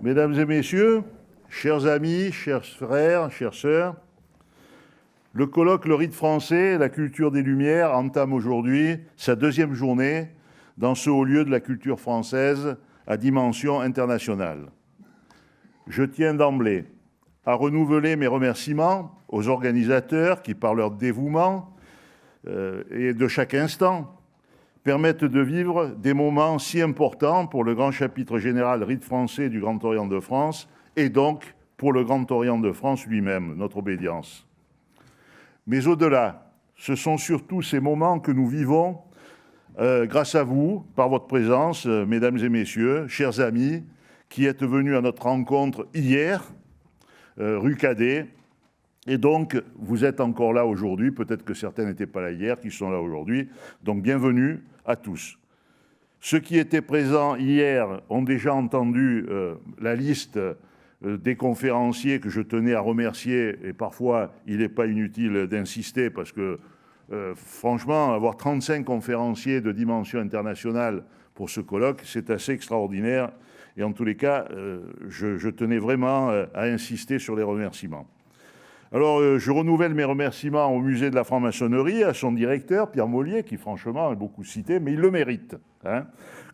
Mesdames et messieurs, chers amis, chers frères, chères sœurs, le colloque Le Rite français, la culture des Lumières entame aujourd'hui sa deuxième journée dans ce haut lieu de la culture française à dimension internationale. Je tiens d'emblée à renouveler mes remerciements aux organisateurs qui, par leur dévouement et de chaque instant, permettent de vivre des moments si importants pour le grand chapitre général Rite français du Grand Orient de France et donc pour le Grand Orient de France lui-même, notre obédience. Mais au-delà, ce sont surtout ces moments que nous vivons grâce à vous, par votre présence, mesdames et messieurs, chers amis, qui êtes venus à notre rencontre hier, rue Cadet, et donc vous êtes encore là aujourd'hui, peut-être que certains n'étaient pas là hier, qui sont là aujourd'hui, donc bienvenue à tous. Ceux qui étaient présents hier ont déjà entendu la liste des conférenciers que je tenais à remercier, et parfois il n'est pas inutile d'insister parce que franchement, avoir 35 conférenciers de dimension internationale pour ce colloque, c'est assez extraordinaire. Et en tous les cas, je tenais vraiment à insister sur les remerciements. Alors, je renouvelle mes remerciements au musée de la franc-maçonnerie, à son directeur, Pierre Mollier, qui franchement est beaucoup cité, mais il le mérite, hein,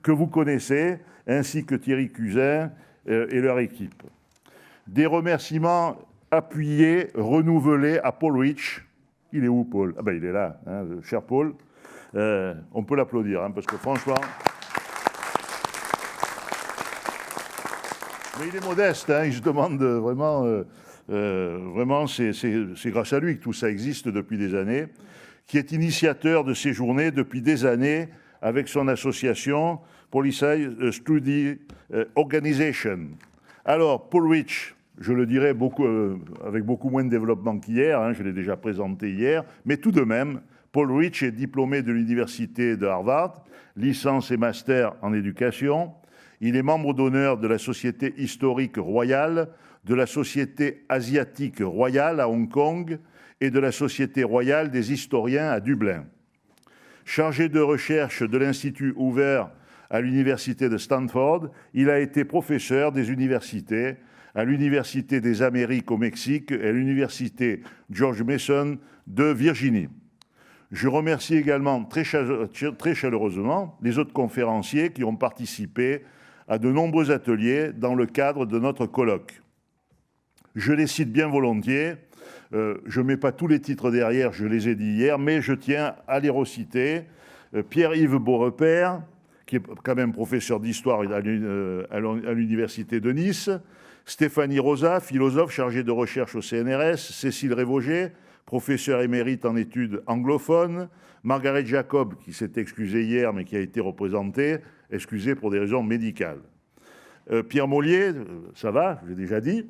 que vous connaissez, ainsi que Thierry Cusin et leur équipe. Des remerciements appuyés, renouvelés à Paul Rich. Il est où, Paul? Ah ben, il est là, hein, cher Paul. On peut l'applaudir, hein, parce que franchement... Mais il est modeste, hein, il se demande vraiment... vraiment, c'est grâce à lui que tout ça existe depuis des années, qui est initiateur de ces journées depuis des années avec son association Policy Study Organization. Alors, Paul Rich, je le dirais avec beaucoup moins de développement qu'hier, hein, je l'ai déjà présenté hier, mais tout de même, Paul Rich est diplômé de l'université de Harvard, licence et master en éducation. Il est membre d'honneur de la Société historique royale, de la Société asiatique royale à Hong Kong et de la Société royale des historiens à Dublin. Chargé de recherche de l'Institut ouvert à l'Université de Stanford, il a été professeur des universités à l'Université des Amériques au Mexique et à l'Université George Mason de Virginie. Je remercie également très chaleureusement les autres conférenciers qui ont participé à de nombreux ateliers dans le cadre de notre colloque. Je les cite bien volontiers, je ne mets pas tous les titres derrière, je les ai dit hier, mais je tiens à les reciter. Pierre-Yves Beaurepaire, qui est quand même professeur d'histoire à l'Université de Nice, Stéphanie Rosa, philosophe chargée de recherche au CNRS, Cécile Révauger, professeure émérite en études anglophones, Margaret Jacob, qui s'est excusée hier mais qui a été représentée, excusée pour des raisons médicales. Pierre Mollier, ça va, j'ai déjà dit.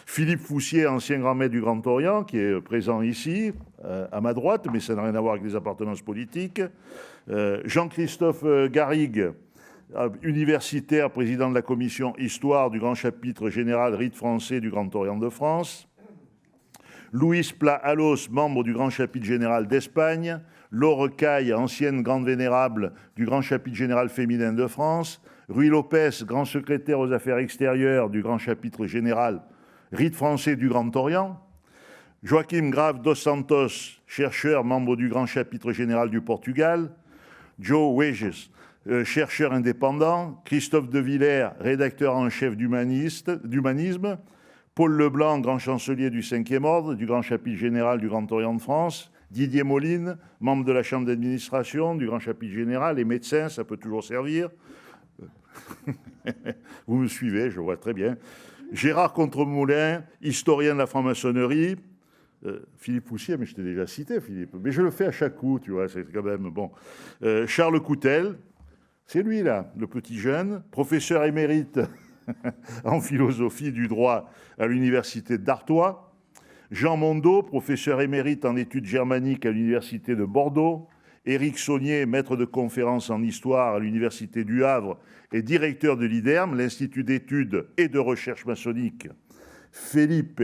Philippe Foussier, ancien grand maître du Grand Orient, qui est présent ici, à ma droite, mais ça n'a rien à voir avec les appartenances politiques. Jean-Christophe Garrigue, universitaire, président de la commission Histoire du grand chapitre général Rite français du Grand Orient de France. Louise Pla-Alos, membre du grand chapitre général d'Espagne. Laure Caille, ancienne grande vénérable du grand chapitre général féminin de France. Rui Lopez, grand secrétaire aux affaires extérieures du grand chapitre général Rite français du Grand Orient. Joaquim Grave dos Santos, chercheur, membre du grand chapitre général du Portugal. Joe Weges, chercheur indépendant. Christophe de Villers, rédacteur en chef d'Humanisme. Paul Leblanc, grand chancelier du 5e ordre, du grand chapitre général du Grand Orient de France. Didier Moline, membre de la Chambre d'administration du grand chapitre général et médecin, ça peut toujours servir. Vous me suivez, je vois très bien. Gérard Contremoulin, historien de la franc-maçonnerie. Philippe Foussier, mais je t'ai déjà cité, Philippe. Mais je le fais à chaque coup, tu vois, c'est quand même bon. Charles Coutel, c'est lui là, le petit jeune, professeur émérite en philosophie du droit à l'université d'Artois. Jean Mondeau, professeur émérite en études germaniques à l'université de Bordeaux. Éric Saunier, maître de conférences en histoire à l'université du Havre et directeur de l'IDERM, l'Institut d'études et de recherche maçonnique. Felipe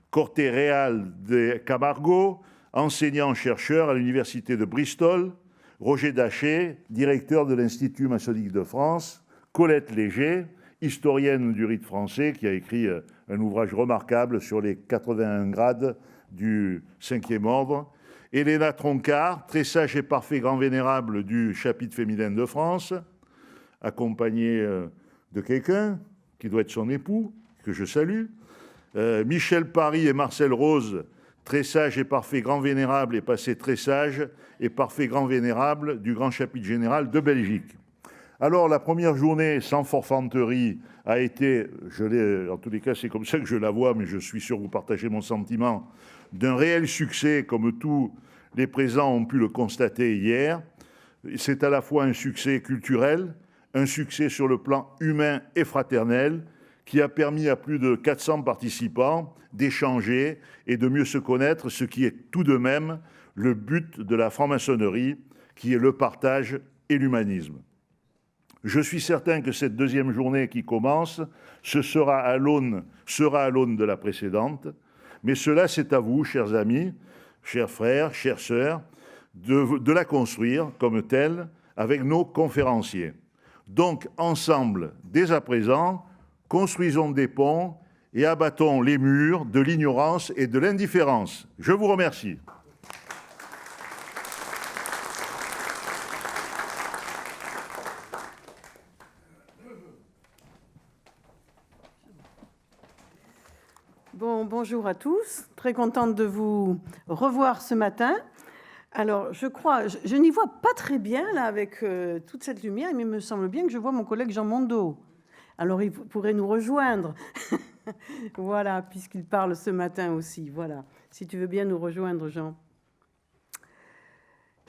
Corte-Real de Camargo, enseignant-chercheur à l'université de Bristol. Roger Daché, directeur de l'Institut maçonnique de France. Colette Léger, historienne du rite français, qui a écrit un ouvrage remarquable sur les 81 grades du 5e ordre. Héléna Troncard, très sage et parfait grand vénérable du chapitre féminin de France, accompagnée de quelqu'un qui doit être son époux, que je salue. Michel Paris et Marcel Rose, très sage et parfait grand vénérable et passé très sage et parfait grand vénérable du grand chapitre général de Belgique. Alors, la première journée, sans forfanterie, a été, en tous les cas, c'est comme ça que je la vois, mais je suis sûr que vous partagez mon sentiment, d'un réel succès, comme tous les présents ont pu le constater hier. C'est à la fois un succès culturel, un succès sur le plan humain et fraternel, qui a permis à plus de 400 participants d'échanger et de mieux se connaître, ce qui est tout de même le but de la franc-maçonnerie, qui est le partage et l'humanisme. Je suis certain que cette deuxième journée qui commence sera à l'aune de la précédente, mais cela, c'est à vous, chers amis, chers frères, chères sœurs, de la construire comme telle avec nos conférenciers. Donc, ensemble, dès à présent, construisons des ponts et abattons les murs de l'ignorance et de l'indifférence. Je vous remercie. Bonjour à tous, très contente de vous revoir ce matin. Alors, je n'y vois pas très bien là avec toute cette lumière, mais il me semble bien que je vois mon collègue Jean Mondeau. Alors, il pourrait nous rejoindre, voilà, puisqu'il parle ce matin aussi. Voilà, si tu veux bien nous rejoindre, Jean.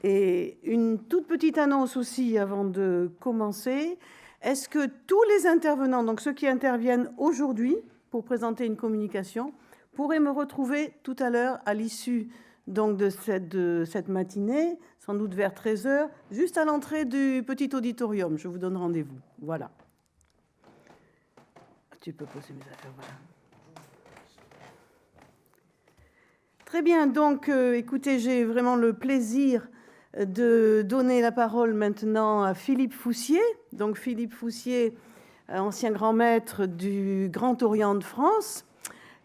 Et une toute petite annonce aussi avant de commencer. Est-ce que tous les intervenants, donc ceux qui interviennent aujourd'hui, pour présenter une communication, pourraient me retrouver tout à l'heure à l'issue donc de cette matinée, sans doute vers 13h, juste à l'entrée du petit auditorium. Je vous donne rendez-vous. Voilà. Tu peux poser mes affaires, voilà. Très bien, donc écoutez, j'ai vraiment le plaisir de donner la parole maintenant à Philippe Foussier. Donc Philippe Foussier, ancien grand maître du Grand Orient de France,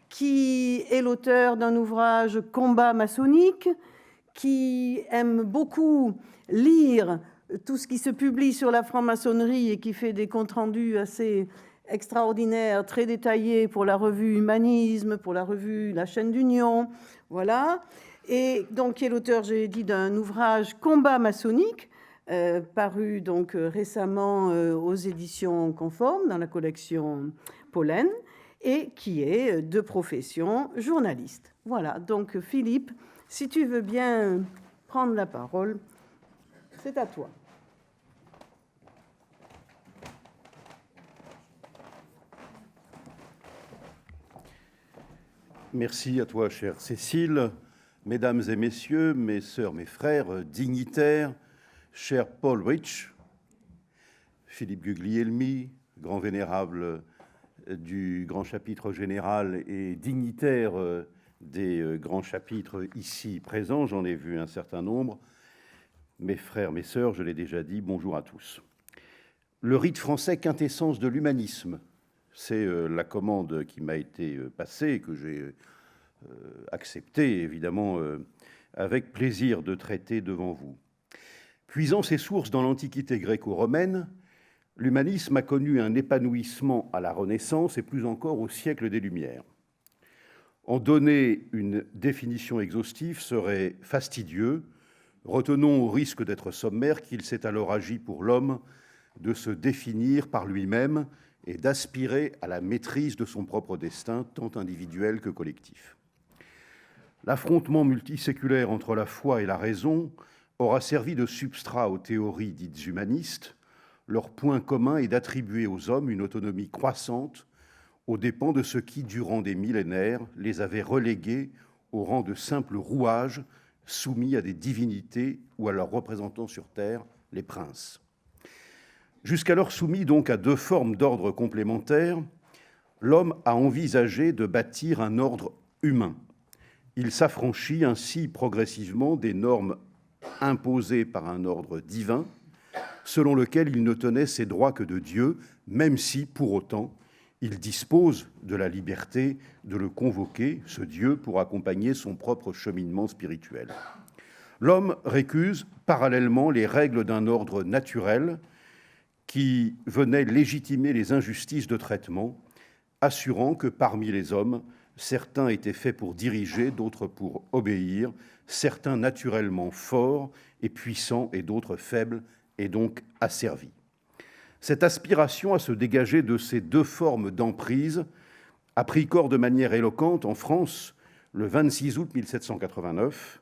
qui est l'auteur d'un ouvrage « Combat maçonnique », qui aime beaucoup lire tout ce qui se publie sur la franc-maçonnerie et qui fait des comptes rendus assez extraordinaires, très détaillés pour la revue Humanisme, pour la revue La Chaîne d'Union, voilà. Et donc, qui est l'auteur, j'ai dit, d'un ouvrage « Combat maçonnique », paru donc récemment aux éditions Conformes dans la collection Pollen, et qui est de profession journaliste. Voilà, donc Philippe, si tu veux bien prendre la parole, c'est à toi. Merci à toi, chère Cécile, mesdames et messieurs, mes sœurs, mes frères, dignitaires, cher Paul Rich, Philippe Guglielmi, grand vénérable du grand chapitre général et dignitaire des grands chapitres ici présents, j'en ai vu un certain nombre, mes frères, mes sœurs, je l'ai déjà dit, bonjour à tous. Le rite français, quintessence de l'humanisme, c'est la commande qui m'a été passée et que j'ai acceptée, évidemment, avec plaisir de traiter devant vous. Puisant ses sources dans l'Antiquité gréco-romaine, l'humanisme a connu un épanouissement à la Renaissance et plus encore au siècle des Lumières. En donner une définition exhaustive serait fastidieux. Retenons au risque d'être sommaire qu'il s'est alors agi pour l'homme de se définir par lui-même et d'aspirer à la maîtrise de son propre destin, tant individuel que collectif. L'affrontement multiséculaire entre la foi et la raison aura servi de substrat aux théories dites humanistes. Leur point commun est d'attribuer aux hommes une autonomie croissante aux dépens de ceux qui, durant des millénaires, les avaient relégués au rang de simples rouages soumis à des divinités ou à leurs représentants sur terre, les princes. Jusqu'alors soumis donc à deux formes d'ordre complémentaires, l'homme a envisagé de bâtir un ordre humain. Il s'affranchit ainsi progressivement des normes imposées par un ordre divin, selon lequel il ne tenait ses droits que de Dieu, même si, pour autant, il dispose de la liberté de le convoquer, ce Dieu, pour accompagner son propre cheminement spirituel. L'homme récuse parallèlement les règles d'un ordre naturel qui venait légitimer les injustices de traitement, assurant que parmi les hommes, certains étaient faits pour diriger, d'autres pour obéir, certains naturellement forts et puissants et d'autres faibles et donc asservis. Cette aspiration à se dégager de ces deux formes d'emprise a pris corps de manière éloquente en France le 26 août 1789,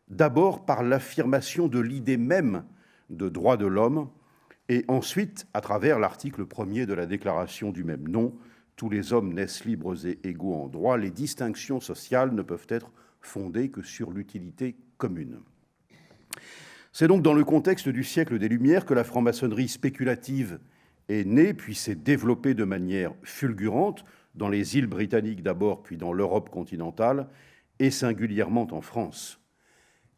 d'abord par l'affirmation de l'idée même de droit de l'homme, et ensuite à travers l'article 1er de la Déclaration du même nom, « Tous les hommes naissent libres et égaux en droit, les distinctions sociales ne peuvent être fondées que sur l'utilité commune ». C'est donc dans le contexte du siècle des Lumières que la franc-maçonnerie spéculative est née, puis s'est développée de manière fulgurante, dans les îles britanniques d'abord, puis dans l'Europe continentale, et singulièrement en France.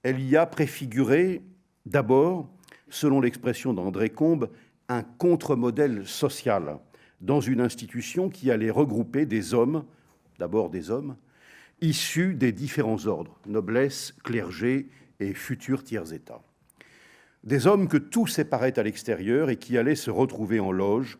Elle y a préfiguré d'abord, selon l'expression d'André Combe, un contre-modèle social dans une institution qui allait regrouper des hommes, d'abord des hommes, issus des différents ordres, noblesse, clergé et futurs tiers-états. Des hommes que tout séparait à l'extérieur et qui allaient se retrouver en loge,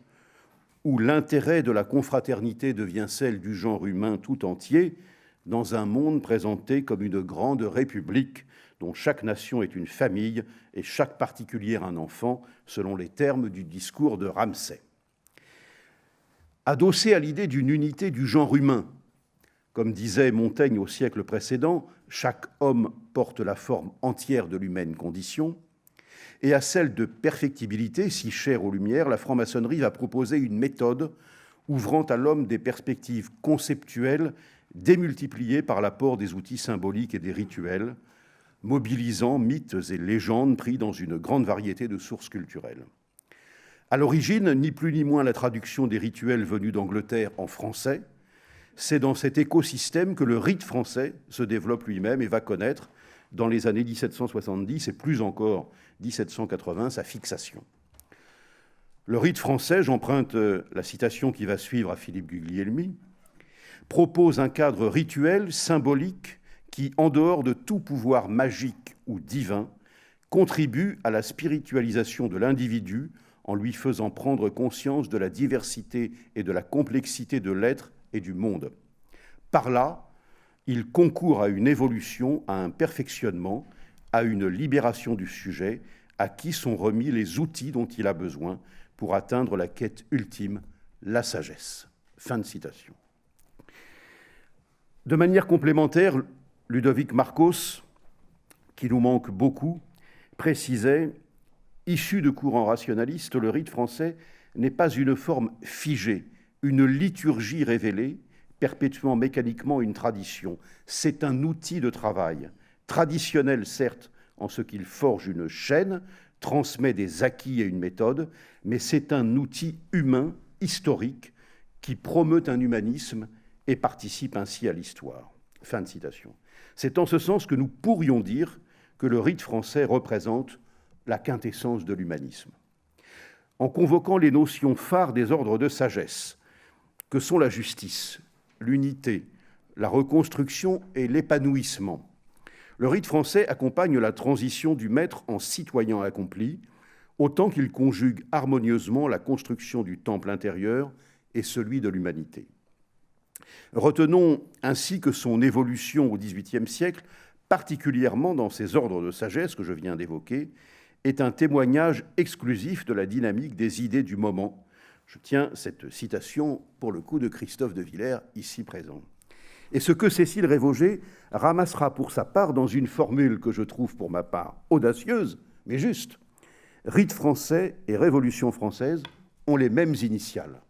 où l'intérêt de la confraternité devient celle du genre humain tout entier, dans un monde présenté comme une grande république dont chaque nation est une famille et chaque particulier un enfant, selon les termes du discours de Ramsay. Adossé à l'idée d'une unité du genre humain, comme disait Montaigne au siècle précédent, chaque homme porte la forme entière de l'humaine condition, et à celle de perfectibilité, si chère aux Lumières, la franc-maçonnerie va proposer une méthode ouvrant à l'homme des perspectives conceptuelles démultipliées par l'apport des outils symboliques et des rituels, mobilisant mythes et légendes pris dans une grande variété de sources culturelles. À l'origine, ni plus ni moins la traduction des rituels venus d'Angleterre en français, c'est dans cet écosystème que le rite français se développe lui-même et va connaître, dans les années 1770 et plus encore 1780, sa fixation. Le rite français, j'emprunte la citation qui va suivre à Philippe Guglielmi, propose un cadre rituel, symbolique, qui, en dehors de tout pouvoir magique ou divin, contribue à la spiritualisation de l'individu en lui faisant prendre conscience de la diversité et de la complexité de l'être et du monde. Par là, il concourt à une évolution, à un perfectionnement, à une libération du sujet, à qui sont remis les outils dont il a besoin pour atteindre la quête ultime, la sagesse. Fin de citation. De manière complémentaire, Ludovic Marcos, qui nous manque beaucoup, précisait « Issu de courants rationalistes, le rite français n'est pas une forme figée, une liturgie révélée, perpétuant mécaniquement une tradition. C'est un outil de travail, traditionnel certes, en ce qu'il forge une chaîne, transmet des acquis et une méthode, mais c'est un outil humain, historique, qui promeut un humanisme et participe ainsi à l'histoire. » Fin de citation. C'est en ce sens que nous pourrions dire que le rite français représente la quintessence de l'humanisme. En convoquant les notions phares des ordres de sagesse, que sont la justice, l'unité, la reconstruction et l'épanouissement, le rite français accompagne la transition du maître en citoyen accompli, autant qu'il conjugue harmonieusement la construction du temple intérieur et celui de l'humanité. Retenons ainsi que son évolution au XVIIIe siècle, particulièrement dans ces ordres de sagesse que je viens d'évoquer, est un témoignage exclusif de la dynamique des idées du moment. Je tiens cette citation, pour le coup, de Christophe de Villers, ici présent. Et ce que Cécile Révauger ramassera pour sa part dans une formule que je trouve pour ma part audacieuse, mais juste. Rite français et Révolution française ont les mêmes initiales.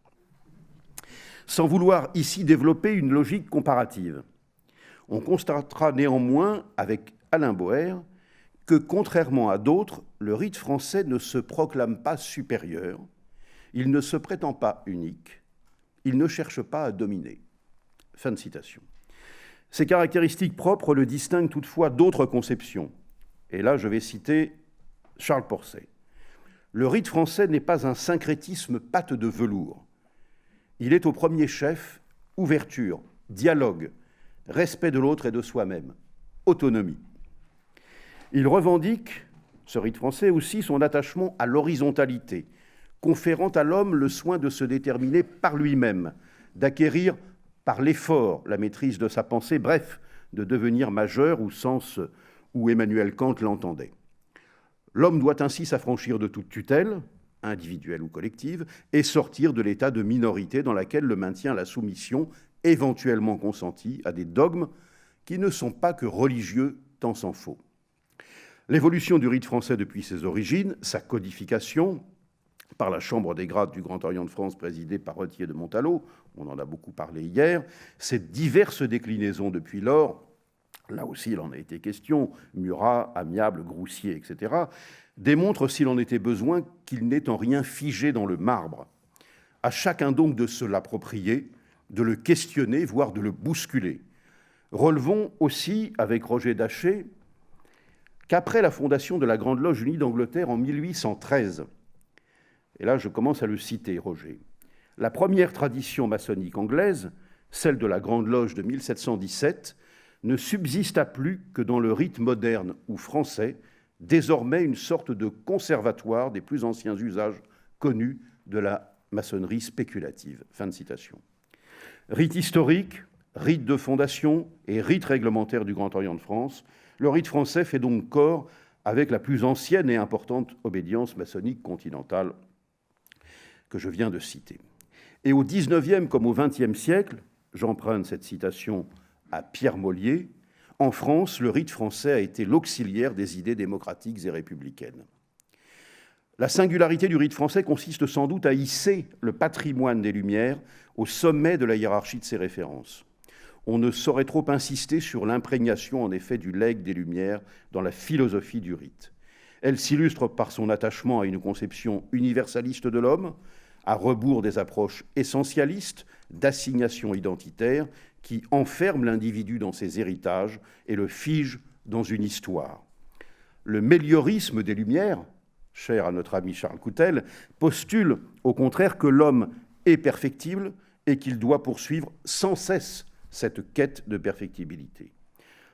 Sans vouloir ici développer une logique comparative, on constatera néanmoins avec Alain Boer que, contrairement à d'autres, le rite français ne se proclame pas supérieur, il ne se prétend pas unique, il ne cherche pas à dominer. Fin de citation. Ces caractéristiques propres le distinguent toutefois d'autres conceptions. Et là, je vais citer Charles Porset. le rite français n'est pas un syncrétisme pâte de velours. Il est au premier chef ouverture, dialogue, respect de l'autre et de soi-même, autonomie. Il revendique, ce rite français, aussi son attachement à l'horizontalité, conférant à l'homme le soin de se déterminer par lui-même, d'acquérir par l'effort la maîtrise de sa pensée, bref, de devenir majeur au sens où Emmanuel Kant l'entendait. L'homme doit ainsi s'affranchir de toute tutelle, individuelle ou collective, et sortir de l'état de minorité dans laquelle le maintient la soumission, éventuellement consentie, à des dogmes qui ne sont pas que religieux, tant s'en faut. L'évolution du rite français depuis ses origines, sa codification par la Chambre des grades du Grand Orient de France présidée par Retier de Montalot, on en a beaucoup parlé hier, ces diverses déclinaisons depuis lors, là aussi il en a été question, Murat, Amiable, Groussier, etc., démontrent, s'il en était besoin, qu'il n'est en rien figé dans le marbre. À chacun donc de se l'approprier, de le questionner, voire de le bousculer. Relevons aussi, avec Roger Daché, qu'après la fondation de la Grande Loge unie d'Angleterre en 1813, et là je commence à le citer, Roger, la première tradition maçonnique anglaise, celle de la Grande Loge de 1717, ne subsista plus que dans le rite moderne ou français, désormais une sorte de conservatoire des plus anciens usages connus de la maçonnerie spéculative. Fin de citation. Rite historique, rite de fondation et rite réglementaire du Grand Orient de France, le rite français fait donc corps avec la plus ancienne et importante obédience maçonnique continentale que je viens de citer. Et au XIXe comme au XXe siècle, j'emprunte cette citation à Pierre Mollier, en France, le rite français a été l'auxiliaire des idées démocratiques et républicaines. La singularité du rite français consiste sans doute à hisser le patrimoine des Lumières au sommet de la hiérarchie de ses références. On ne saurait trop insister sur l'imprégnation, en effet, du legs des Lumières dans la philosophie du rite. Elle s'illustre par son attachement à une conception universaliste de l'homme, à rebours des approches essentialistes d'assignation identitaire qui enferment l'individu dans ses héritages et le figent dans une histoire. Le méliorisme des Lumières, cher à notre ami Charles Coutel, postule au contraire que l'homme est perfectible et qu'il doit poursuivre sans cesse cette quête de perfectibilité.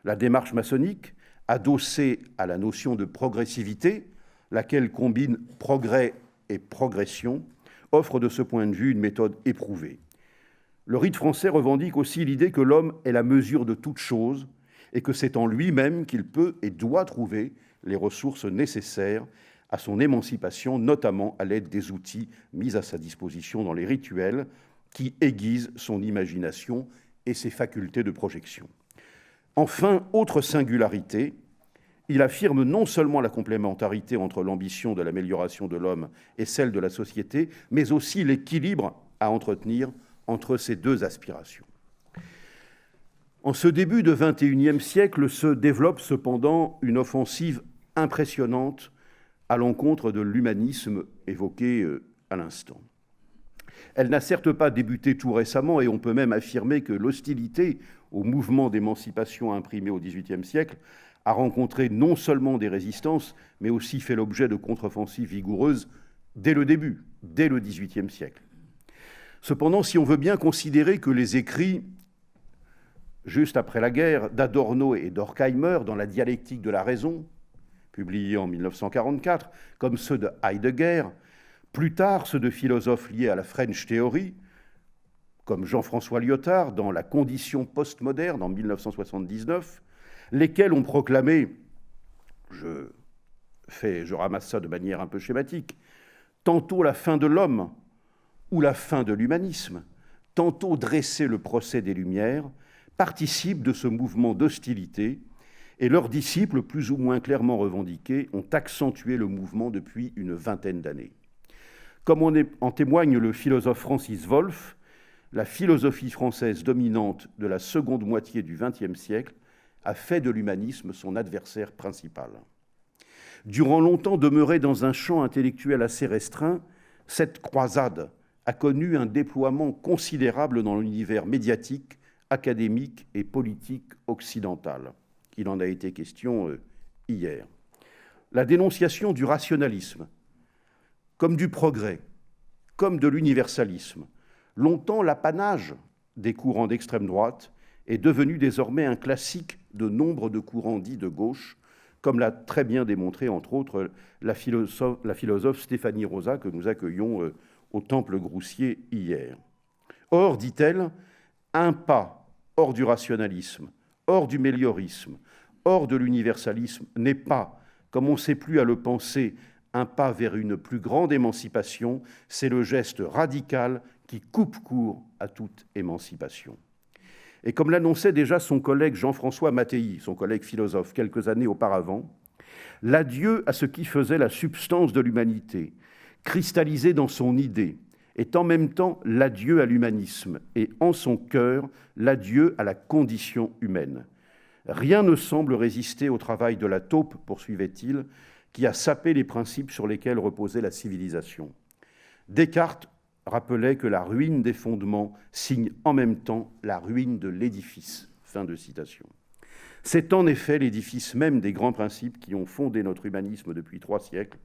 La démarche maçonnique, adossée à la notion de progressivité, laquelle combine progrès et progression, offre de ce point de vue une méthode éprouvée. Le rite français revendique aussi l'idée que l'homme est la mesure de toute chose et que c'est en lui-même qu'il peut et doit trouver les ressources nécessaires à son émancipation, notamment à l'aide des outils mis à sa disposition dans les rituels qui aiguisent son imagination et ses facultés de projection. Enfin, autre singularité, il affirme non seulement la complémentarité entre l'ambition de l'amélioration de l'homme et celle de la société, mais aussi l'équilibre à entretenir entre ces deux aspirations. En ce début de XXIe siècle se développe cependant une offensive impressionnante à l'encontre de l'humanisme évoqué à l'instant. Elle n'a certes pas débuté tout récemment, et on peut même affirmer que l'hostilité au mouvement d'émancipation imprimé au XVIIIe siècle a rencontré non seulement des résistances, mais aussi fait l'objet de contre-offensives vigoureuses dès le début, dès le XVIIIe siècle. Cependant, si on veut bien considérer que les écrits, juste après la guerre, d'Adorno et d'Horkheimer dans la dialectique de la raison, publiés en 1944, comme ceux de Heidegger, plus tard ceux de philosophes liés à la French Theory, comme Jean-François Lyotard dans La condition postmoderne en 1979, lesquels ont proclamé, je ramasse ça de manière un peu schématique, tantôt la fin de l'homme ou la fin de l'humanisme, tantôt dresser le procès des Lumières, participent de ce mouvement d'hostilité, et leurs disciples, plus ou moins clairement revendiqués, ont accentué le mouvement depuis une vingtaine d'années. Comme en témoigne le philosophe Francis Wolff, la philosophie française dominante de la seconde moitié du XXe siècle a fait de l'humanisme son adversaire principal. Durant longtemps demeurée dans un champ intellectuel assez restreint, cette croisade a connu un déploiement considérable dans l'univers médiatique, académique et politique occidental. Il en a été question hier. La dénonciation du rationalisme, comme du progrès, comme de l'universalisme, longtemps l'apanage des courants d'extrême droite, est devenu désormais un classique de nombre de courants dits de gauche, comme l'a très bien démontré, entre autres, la philosophe Stéphanie Rosa, que nous accueillons au Temple Groussier hier. Or, dit-elle, un pas hors du rationalisme, hors du méliorisme, hors de l'universalisme n'est pas, comme on ne sait plus à le penser, un pas vers une plus grande émancipation, c'est le geste radical qui coupe court à toute émancipation. Et comme l'annonçait déjà son collègue Jean-François Mattei, son collègue philosophe, quelques années auparavant, l'adieu à ce qui faisait la substance de l'humanité, cristallisé dans son idée, est en même temps l'adieu à l'humanisme et en son cœur l'adieu à la condition humaine. Rien ne semble résister au travail de la taupe, poursuivait-il, qui a sapé les principes sur lesquels reposait la civilisation. Descartes rappelait que la ruine des fondements signe en même temps la ruine de l'édifice. Fin de citation. C'est en effet l'édifice même des grands principes qui ont fondé notre humanisme depuis 3 siècles,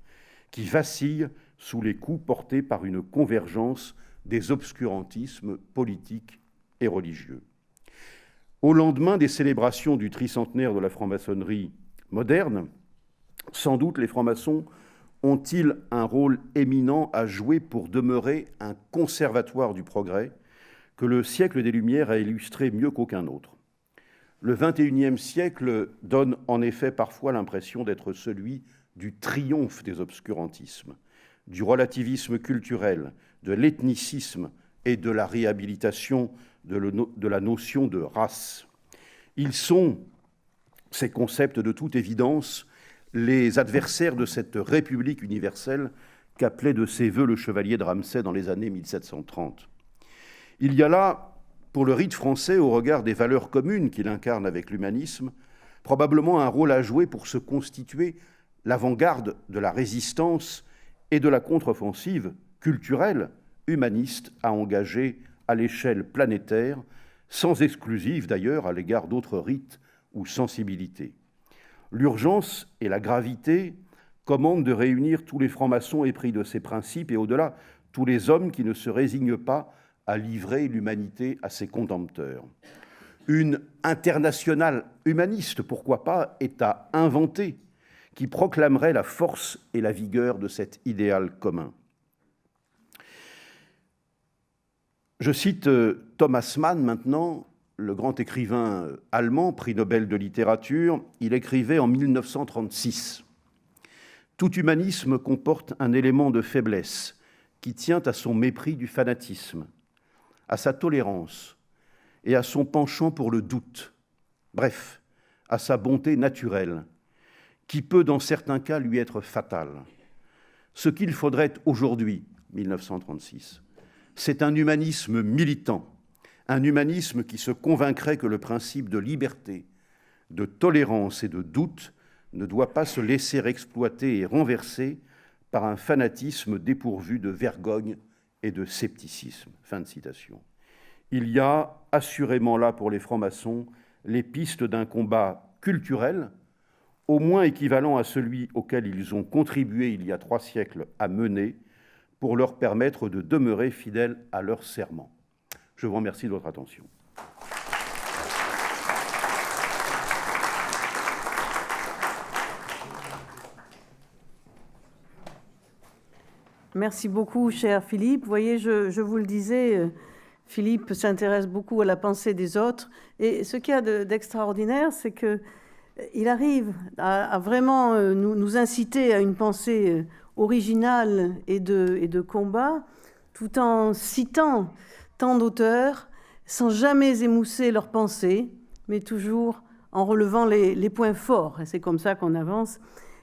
qui vacille sous les coups portés par une convergence des obscurantismes politiques et religieux. Au lendemain des célébrations du tricentenaire de la franc-maçonnerie moderne, sans doute les francs-maçons ont-ils un rôle éminent à jouer pour demeurer un conservatoire du progrès que le siècle des Lumières a illustré mieux qu'aucun autre. Le XXIe siècle donne en effet parfois l'impression d'être celui du triomphe des obscurantismes, du relativisme culturel, de l'ethnicisme et de la réhabilitation de la notion de race. Ils sont, ces concepts de toute évidence, les adversaires de cette République universelle qu'appelait de ses voeux le chevalier de Ramsay dans les années 1730. Il y a là, pour le rite français, au regard des valeurs communes qu'il incarne avec l'humanisme, probablement un rôle à jouer pour se constituer l'avant-garde de la résistance et de la contre-offensive culturelle, humaniste, à engager à l'échelle planétaire, sans exclusive d'ailleurs à l'égard d'autres rites ou sensibilités. L'urgence et la gravité commandent de réunir tous les francs-maçons épris de ces principes et au-delà, tous les hommes qui ne se résignent pas à livrer l'humanité à ses contempteurs. Une internationale humaniste, pourquoi pas, est à inventer, qui proclamerait la force et la vigueur de cet idéal commun. Je cite Thomas Mann maintenant, le grand écrivain allemand, prix Nobel de littérature. Il écrivait en 1936 « Tout humanisme comporte un élément de faiblesse qui tient à son mépris du fanatisme, à sa tolérance et à son penchant pour le doute, bref, à sa bonté naturelle, qui peut dans certains cas lui être fatale. Ce qu'il faudrait aujourd'hui, 1936, c'est un humanisme militant, un humanisme qui se convaincrait que le principe de liberté, de tolérance et de doute ne doit pas se laisser exploiter et renverser par un fanatisme dépourvu de vergogne et de scepticisme. » Fin de citation. Il y a assurément là pour les francs-maçons les pistes d'un combat culturel, au moins équivalent à celui auquel ils ont contribué il y a 3 siècles à mener, pour leur permettre de demeurer fidèles à leur serment. Je vous remercie de votre attention. Merci beaucoup, cher Philippe. Vous voyez, je vous le disais, Philippe s'intéresse beaucoup à la pensée des autres. Et ce qu'il y a d'extraordinaire, c'est qu'il arrive à vraiment nous inciter à une pensée originale et de combat, tout en citant tant d'auteurs, sans jamais émousser leurs pensées, mais toujours en relevant les points forts. Et c'est comme ça qu'on avance.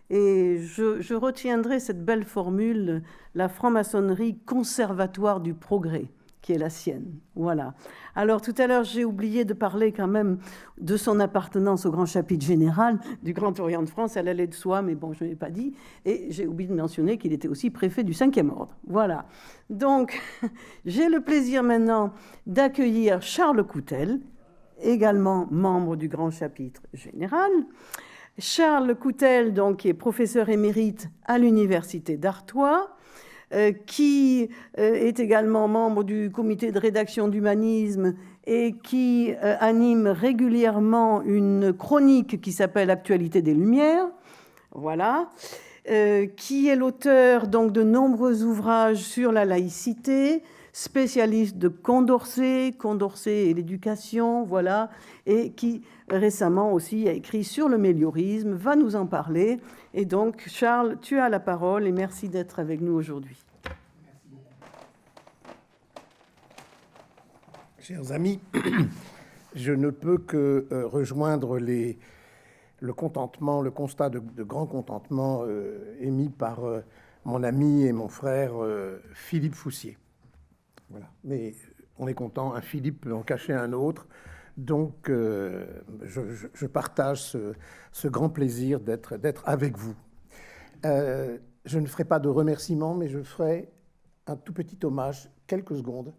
Et je retiendrai cette belle formule, la franc-maçonnerie conservatoire du progrès, qui est la sienne. Voilà. Alors, tout à l'heure, j'ai oublié de parler quand même de son appartenance au grand chapitre général du Grand Orient de France. Elle allait de soi, mais bon, je ne l'ai pas dit. Et j'ai oublié de mentionner qu'il était aussi préfet du 5e ordre. Voilà. Donc, j'ai le plaisir maintenant d'accueillir Charles Coutel, également membre du grand chapitre général. Charles Coutel, donc, qui est professeur émérite à l'Université d'Artois, qui est également membre du comité de rédaction d'Humanisme et qui anime régulièrement une chronique qui s'appelle Actualité des Lumières, voilà, qui est l'auteur donc de nombreux ouvrages sur la laïcité, spécialiste de Condorcet et l'éducation, voilà, et qui récemment aussi a écrit sur le méliorisme, va nous en parler. Et donc, Charles, tu as la parole et merci d'être avec nous aujourd'hui. Chers amis, je ne peux que rejoindre le contentement, le constat de grand contentement émis par mon ami et mon frère Philippe Foussier. Voilà. Mais on est content, un Philippe peut en cacher un autre, donc je partage ce grand plaisir d'être avec vous. Je ne ferai pas de remerciements, mais je ferai un tout petit hommage, quelques secondes,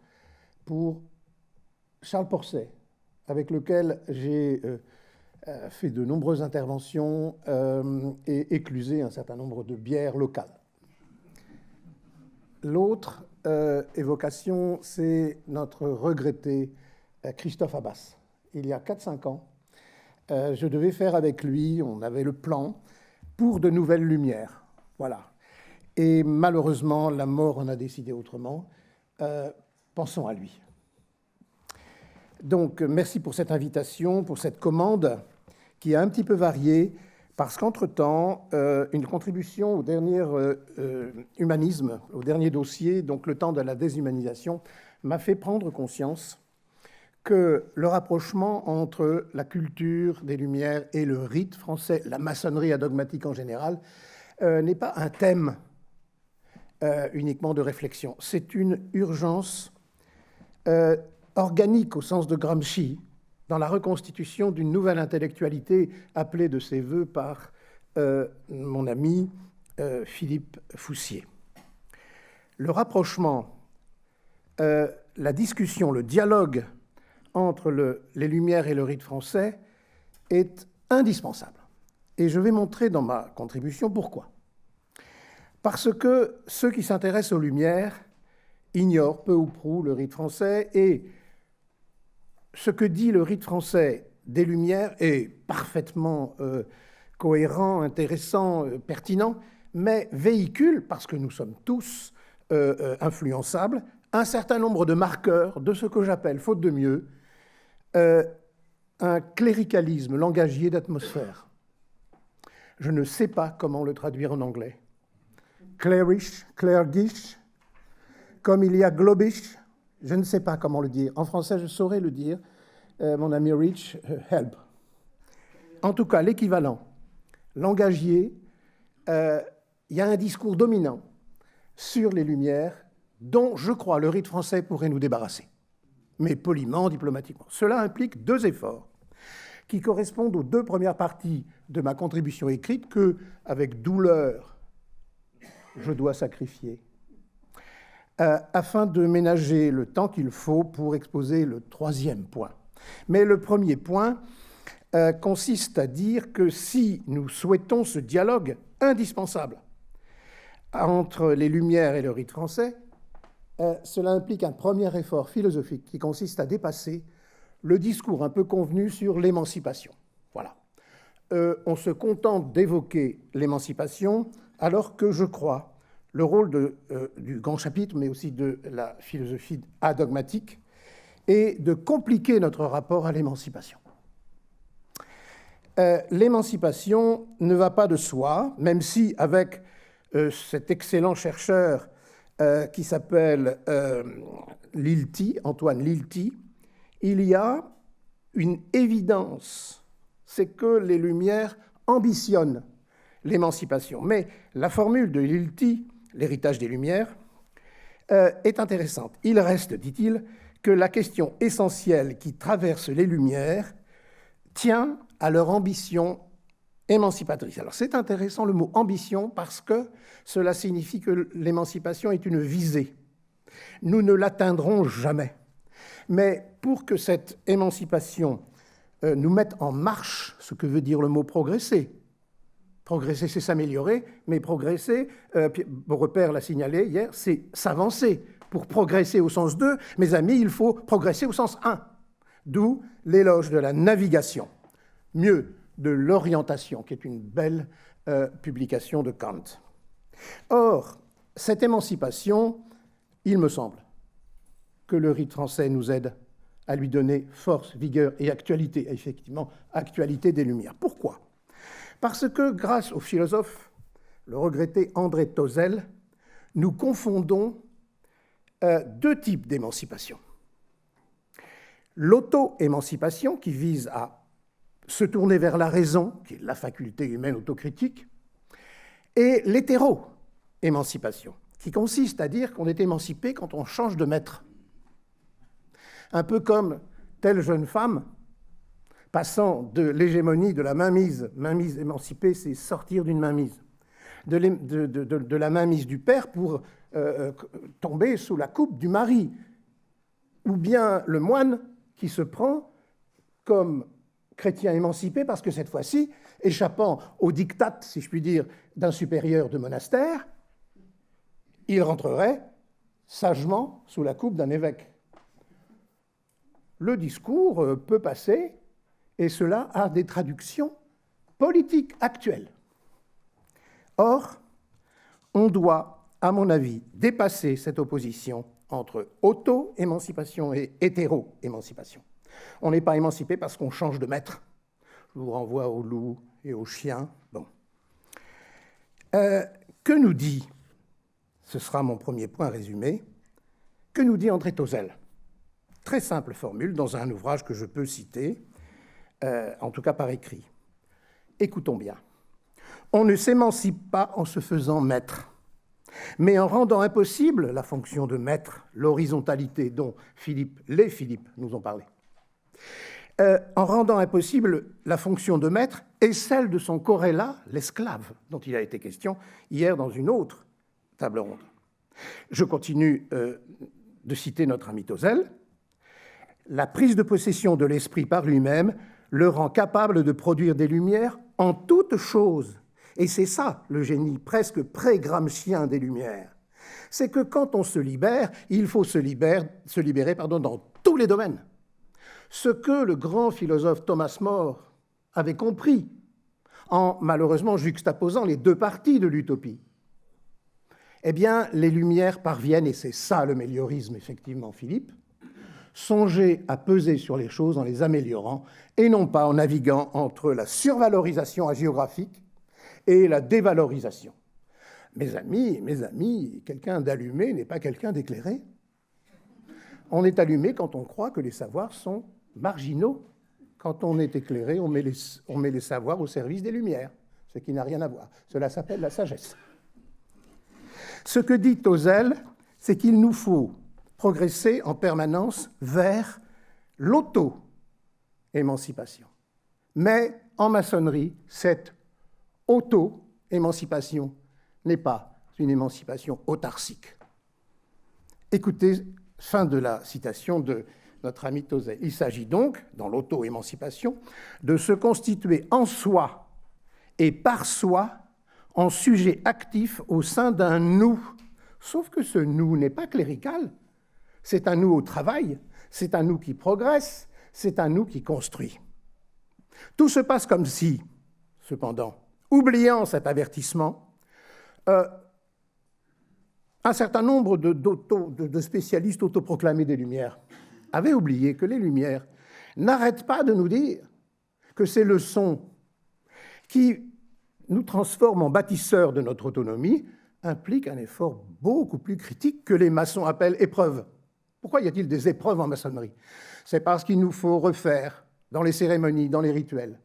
pour Charles Porcet, avec lequel j'ai fait de nombreuses interventions et éclusé un certain nombre de bières locales. L'autre évocation, c'est notre regretté Christophe Abbas. Il y a 4-5 ans, je devais faire avec lui, on avait le plan pour de nouvelles lumières. Voilà. Et malheureusement, la mort en a décidé autrement. Pensons à lui. Donc, merci pour cette invitation, pour cette commande qui a un petit peu varié, parce qu'entre-temps, une contribution au dernier humanisme, au dernier dossier, donc le temps de la déshumanisation, m'a fait prendre conscience que le rapprochement entre la culture des Lumières et le rite français, la maçonnerie adogmatique en général, n'est pas un thème uniquement de réflexion. C'est une urgence organique au sens de Gramsci, dans la reconstitution d'une nouvelle intellectualité appelée de ses voeux par mon ami Philippe Foussier. Le rapprochement, la discussion, le dialogue entre les Lumières et le rite français est indispensable. Et je vais montrer dans ma contribution pourquoi. Parce que ceux qui s'intéressent aux Lumières ignorent peu ou prou le rite français et ce que dit le rite français des Lumières est parfaitement cohérent, intéressant, pertinent, mais véhicule, parce que nous sommes tous influençables, un certain nombre de marqueurs de ce que j'appelle, faute de mieux, un cléricalisme langagier d'atmosphère. Je ne sais pas comment le traduire en anglais. Clerish, clergish, comme il y a globish, je ne sais pas comment le dire. En français, je saurais le dire. Mon ami Rich, help. En tout cas, l'équivalent langagier, il y a un discours dominant sur les Lumières dont, je crois, le rite français pourrait nous débarrasser, mais poliment, diplomatiquement. Cela implique 2 efforts qui correspondent aux 2 premières parties de ma contribution écrite que, avec douleur, je dois sacrifier, afin de ménager le temps qu'il faut pour exposer le 3e point. Mais le premier point consiste à dire que si nous souhaitons ce dialogue indispensable entre les Lumières et le rite français, cela implique un premier effort philosophique qui consiste à dépasser le discours un peu convenu sur l'émancipation. Voilà. On se contente d'évoquer l'émancipation alors que, je crois, le rôle du grand chapitre, mais aussi de la philosophie adogmatique, est de compliquer notre rapport à l'émancipation. L'émancipation ne va pas de soi, même si, avec cet excellent chercheur qui s'appelle Lilti, Antoine Lilti, il y a une évidence, c'est que les Lumières ambitionnent l'émancipation. Mais la formule de Lilti, l'héritage des Lumières, est intéressante. Il reste, dit-il, que la question essentielle qui traverse les Lumières tient à leur ambition émancipatrice. Alors c'est intéressant le mot ambition parce que cela signifie que l'émancipation est une visée. Nous ne l'atteindrons jamais. Mais pour que cette émancipation nous mette en marche, ce que veut dire le mot progresser, Progresser, c'est s'améliorer, mais progresser, Beaurepaire l'a signalé hier, c'est s'avancer. Pour progresser au sens 2, mes amis, il faut progresser au sens 1. D'où l'éloge de la navigation. Mieux, de l'orientation, qui est une belle publication de Kant. Or, cette émancipation, il me semble que le rite français nous aide à lui donner force, vigueur et actualité, effectivement, actualité des Lumières. Pourquoi ? Parce que, grâce au philosophe, le regretté André Tozzel, nous confondons deux types d'émancipation. L'auto-émancipation, qui vise à se tourner vers la raison, qui est la faculté humaine autocritique, et l'hétéro-émancipation, qui consiste à dire qu'on est émancipé quand on change de maître. Un peu comme telle jeune femme passant de l'hégémonie de la mainmise émancipée, c'est sortir d'une mainmise, de la mainmise du père pour tomber sous la coupe du mari, ou bien le moine qui se prend comme chrétien émancipé parce que cette fois-ci, échappant au diktat, si je puis dire, d'un supérieur de monastère, il rentrerait sagement sous la coupe d'un évêque. Le discours peut passer, et cela a des traductions politiques actuelles. Or, on doit, à mon avis, dépasser cette opposition entre auto-émancipation et hétéro-émancipation. On n'est pas émancipé parce qu'on change de maître. Je vous renvoie aux loups et aux chiens. Bon. Que nous dit, ce sera mon premier point résumé, que nous dit André Tozzel ? Très simple formule dans un ouvrage que je peux citer, en tout cas par écrit. Écoutons bien. On ne s'émancipe pas en se faisant maître, mais en rendant impossible la fonction de maître, l'horizontalité dont les Philippe nous ont parlé. En rendant impossible la fonction de maître et celle de son corrélat, l'esclave, dont il a été question hier dans une autre table ronde. Je continue de citer notre ami Tozzel. La prise de possession de l'esprit par lui-même le rend capable de produire des lumières en toutes choses. Et c'est ça, le génie presque pré-gramscien des Lumières. C'est que quand on se libère, il faut se libérer dans tous les domaines. Ce que le grand philosophe Thomas More avait compris en malheureusement juxtaposant les deux parties de l'utopie. Eh bien, les Lumières parviennent, et c'est ça le méliorisme, effectivement, Philippe, songer à peser sur les choses en les améliorant, et non pas en naviguant entre la survalorisation hagiographique et la dévalorisation. Mes amis, quelqu'un d'allumé n'est pas quelqu'un d'éclairé. On est allumé quand on croit que les savoirs sont marginaux. Quand on est éclairé, on met les savoirs au service des Lumières, ce qui n'a rien à voir. Cela s'appelle la sagesse. Ce que dit Tozzel, c'est qu'il nous faut progresser en permanence vers l'auto-émancipation. Mais en maçonnerie, cette auto-émancipation n'est pas une émancipation autarcique. Écoutez, fin de la citation de notre ami Tozzel. Il s'agit donc, dans l'auto-émancipation, de se constituer en soi et par soi en sujet actif au sein d'un nous. Sauf que ce nous n'est pas clérical, c'est un nous au travail, c'est un nous qui progresse, c'est un nous qui construit. Tout se passe comme si, cependant, oubliant cet avertissement, un certain nombre de spécialistes autoproclamés des Lumières avaient oublié que les Lumières n'arrêtent pas de nous dire que ces leçons qui nous transforment en bâtisseurs de notre autonomie impliquent un effort beaucoup plus critique que les maçons appellent épreuves. Pourquoi y a-t-il des épreuves en maçonnerie ? C'est parce qu'il nous faut refaire, dans les cérémonies, dans les rituels,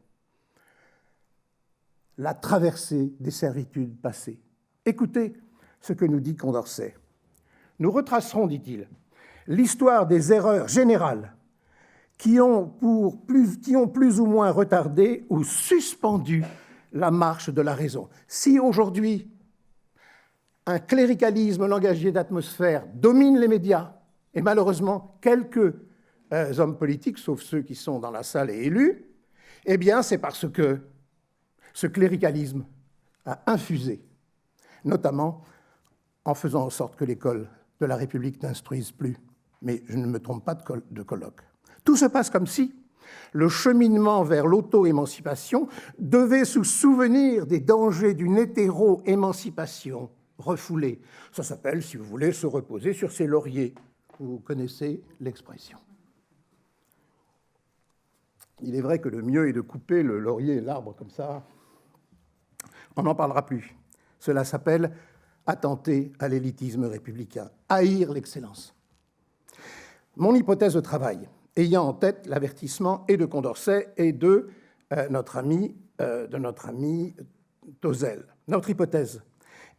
la traversée des servitudes passées. Écoutez ce que nous dit Condorcet. Nous retracerons, dit-il, l'histoire des erreurs générales qui ont plus ou moins retardé ou suspendu la marche de la raison. Si aujourd'hui, un cléricalisme langagier d'atmosphère domine les médias, et malheureusement quelques hommes politiques, sauf ceux qui sont dans la salle et élus, eh bien c'est parce que ce cléricalisme à infuser, notamment en faisant en sorte que l'école de la République n'instruise plus. Mais je ne me trompe pas de colloque. Tout se passe comme si le cheminement vers l'auto-émancipation devait se souvenir des dangers d'une hétéro-émancipation refoulée. Ça s'appelle, si vous voulez, se reposer sur ses lauriers. Vous connaissez l'expression. Il est vrai que le mieux est de couper le laurier et l'arbre comme ça. On n'en parlera plus. Cela s'appelle attenter à l'élitisme républicain, haïr l'excellence. Mon hypothèse de travail, ayant en tête l'avertissement et de Condorcet et de notre ami Tozzel. Notre hypothèse